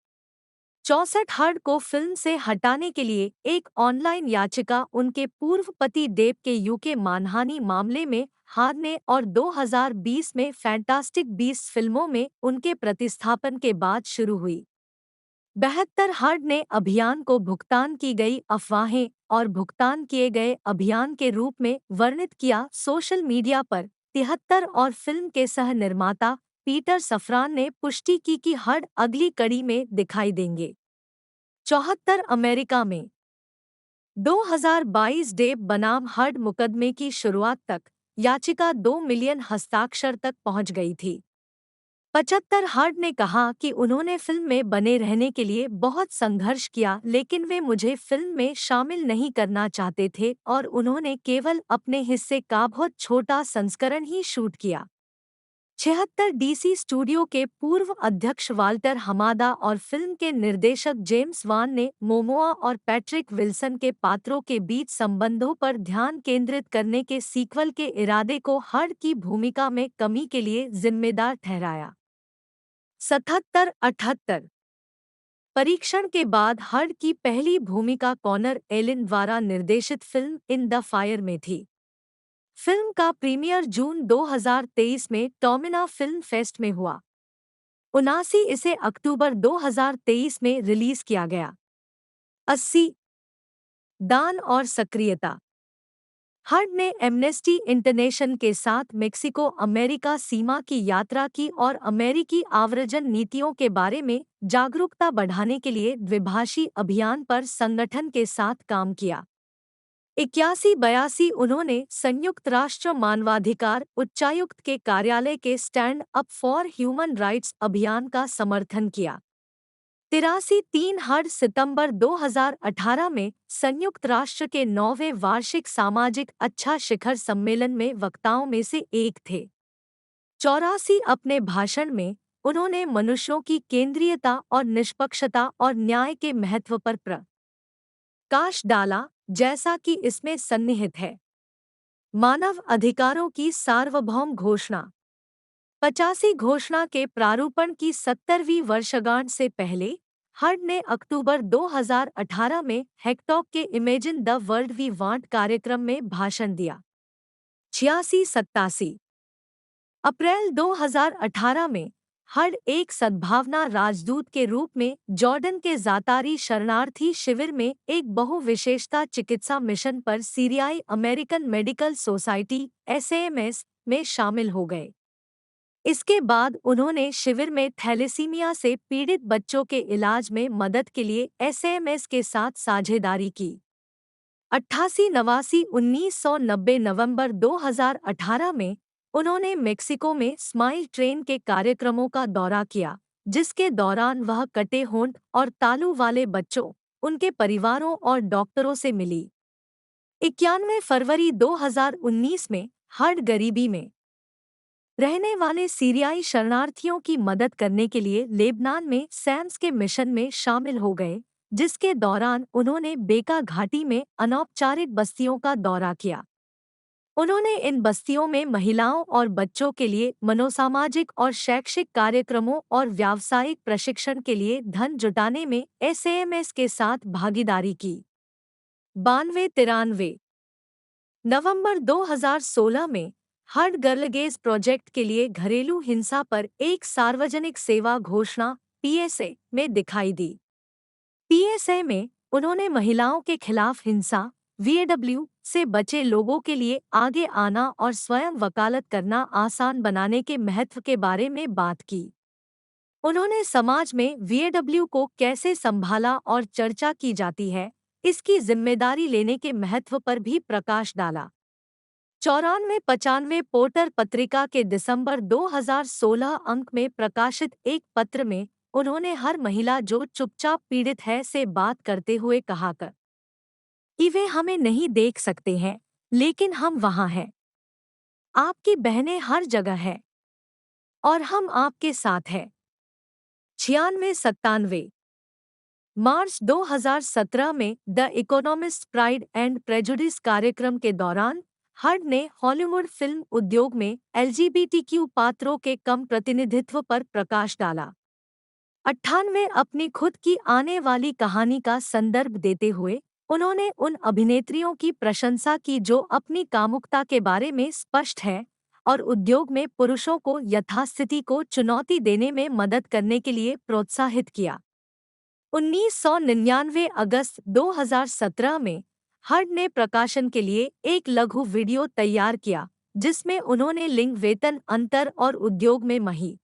64 हर्ड को फिल्म से हटाने के लिए एक ऑनलाइन याचिका उनके पूर्व पति डेव के यूके मानहानि मामले में हारने और 2020 में फैंटास्टिक बीस्ट फिल्मों में उनके प्रतिस्थापन के बाद शुरू हुई। 72 हर्ड ने अभियान को भुगतान की गई अफवाहें और भुगतान किए गए अभियान के रूप में वर्णित किया सोशल मीडिया पर। 73 और फिल्म के सह निर्माता पीटर सफ्रान ने पुष्टि की कि हर्ड अगली कड़ी में दिखाई देंगे। 74 अमेरिका में 2022 डेव बनाम हर्ड मुकदमे की शुरुआत तक याचिका 2 मिलियन हस्ताक्षर तक पहुंच गई थी। 75 हर्ड ने कहा कि उन्होंने फिल्म में बने रहने के लिए बहुत संघर्ष किया, लेकिन वे मुझे फिल्म में शामिल नहीं करना चाहते थे और उन्होंने केवल अपने हिस्से का बहुत छोटा संस्करण ही शूट किया। 76 डीसी स्टूडियो के पूर्व अध्यक्ष वाल्टर हमादा और फिल्म के निर्देशक जेम्स वान ने मोमोआ और पैट्रिक विल्सन के पात्रों के बीच संबंधों पर ध्यान केंद्रित करने के सीक्वल के इरादे को हर्ड की भूमिका में कमी के लिए जिम्मेदार ठहराया। 77-78 परीक्षण के बाद हर्ड की पहली भूमिका कॉनर एलिन द्वारा निर्देशित फिल्म इन द फायर में थी। फिल्म का प्रीमियर जून 2023 में टॉमिना फिल्म फेस्ट में हुआ। 79 इसे अक्टूबर 2023 में रिलीज किया गया। 80 दान और सक्रियता हर्ड ने एमनेस्टी इंटरनेशनल के साथ मेक्सिको अमेरिका सीमा की यात्रा की और अमेरिकी आव्रजन नीतियों के बारे में जागरूकता बढ़ाने के लिए द्विभाषी अभियान पर संगठन के साथ काम किया। 81-82 उन्होंने संयुक्त राष्ट्र मानवाधिकार उच्चायुक्त के कार्यालय के stand up for human rights अभियान का समर्थन किया। 83 हर्ड सितंबर 2018 में संयुक्त राष्ट्र के 9वें वार्षिक सामाजिक अच्छा शिखर सम्मेलन में वक्ताओं में से एक थे। 84 अपने भाषण में उन्होंने मनुष्यों की केंद्रीयता और निष्पक्षता और न्याय के महत्व पर प्रकाश डाला, जैसा कि इसमें सन्निहित है। मानव अधिकारों की सार्वभौम घोषणा 85 घोषणा के प्रारूपण की 70वीं वर्षगांठ से पहले हर्ड ने अक्टूबर 2018 में हेक्टॉक के imagine the world we want कार्यक्रम में भाषण दिया। 86-87 अप्रैल 2018 में हर्ड एक सद्भावना राजदूत के रूप में जॉर्डन के जातारी शरणार्थी शिविर में एक बहुविशेषता चिकित्सा मिशन पर सीरियाई अमेरिकन मेडिकल सोसाइटी (SAMS) में शामिल हो गए। इसके बाद उन्होंने शिविर में थैलेसीमिया से पीड़ित बच्चों के इलाज में मदद के लिए एसएमएस के साथ साझेदारी की। 88 नवासी 1990 नवंबर 2018 में उन्होंने मेक्सिको में स्माइल ट्रेन के कार्यक्रमों का दौरा किया, जिसके दौरान वह कटे होंठ और तालू वाले बच्चों, उनके परिवारों और डॉक्टरों से मिली। 91 फरवरी 2019 में हर्ड गरीबी में रहने वाले सीरियाई शरणार्थियों की मदद करने के लिए लेबनान में सैम्स के मिशन में शामिल हो गए, जिसके दौरान उन्होंने बेका घाटी में अनौपचारिक बस्तियों का दौरा किया। उन्होंने इन बस्तियों में महिलाओं और बच्चों के लिए मनोसामाजिक और शैक्षिक कार्यक्रमों और व्यावसायिक प्रशिक्षण के लिए धन जुटाने में एसएएमएस के साथ भागीदारी की। 92-93 नवंबर 2016 में हर्ड गर्लगेज प्रोजेक्ट के लिए घरेलू हिंसा पर एक सार्वजनिक सेवा घोषणा पीएसए में दिखाई दी। पीएसए में उन्होंने महिलाओं के खिलाफ हिंसा वीएडब्ल्यू से बचे लोगों के लिए आगे आना और स्वयं वकालत करना आसान बनाने के महत्व के बारे में बात की। उन्होंने समाज में वीएडब्ल्यू को कैसे संभाला और चर्चा की जाती है, इसकी जिम्मेदारी लेने के महत्व पर भी प्रकाश डाला। 94-95 पोर्टर पत्रिका के दिसंबर 2016 अंक में प्रकाशित एक पत्र में उन्होंने हर महिला जो चुपचाप पीड़ित है से बात करते हुए कहा कि वे हमें नहीं देख सकते हैं, लेकिन हम वहाँ हैं। आपकी बहनें हर जगह हैं और हम आपके साथ हैं। 96-97 मार्च 2017 में the economist pride and prejudice कार्यक्रम के दौरान हर्ड ने हॉलीवुड फिल्म उद्योग में एलजीबीटीक्यू पात्रों के कम प्रतिनिधित्व पर प्रकाश डाला। 98 अपनी खुद की आने वाली कहानी का संदर्भ देते हुए उन्होंने उन अभिनेत्रियों की प्रशंसा की जो अपनी कामुकता के बारे में स्पष्ट है और उद्योग में पुरुषों को यथास्थिति को चुनौती देने में मदद करने के लिए प्रोत्साहित किया। 1999 अगस्त 2017 में हर्ड ने प्रकाशन के लिए एक लघु वीडियो तैयार किया, जिसमें उन्होंने लिंग वेतन अंतर और उद्योग में मही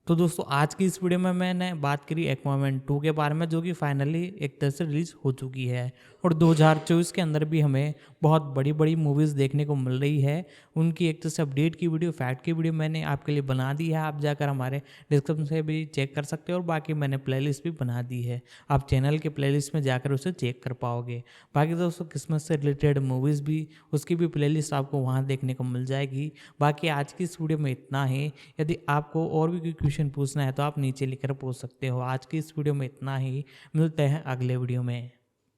तो दोस्तों आज की इस वीडियो में मैंने बात करी एक्वामैन 2 के बारे में, जो कि फाइनली एक तरह से रिलीज हो चुकी है और 2024 के अंदर भी हमें बहुत बड़ी बड़ी मूवीज़ देखने को मिल रही है। उनकी एक तरह से अपडेट की वीडियो, फैक्ट की वीडियो मैंने आपके लिए बना दी है। आप जाकर हमारे डिस्क्रिप्शन से भी चेक कर सकते हो और बाकी मैंने प्लेलिस्ट भी बना दी है, आप चैनल के प्लेलिस्ट में जाकर उसे चेक कर पाओगे। बाकी दोस्तों क्रिसमस से रिलेटेड मूवीज़ भी, उसकी भी प्लेलिस्ट आपको वहाँ देखने को मिल जाएगी। बाकी आज की इस वीडियो में इतना ही। यदि आपको और भी कोई क्वेश्चन पूछना है तो आप नीचे लिखकर पूछ सकते हो। आज की इस वीडियो में इतना ही, मिलते हैं अगले वीडियो में।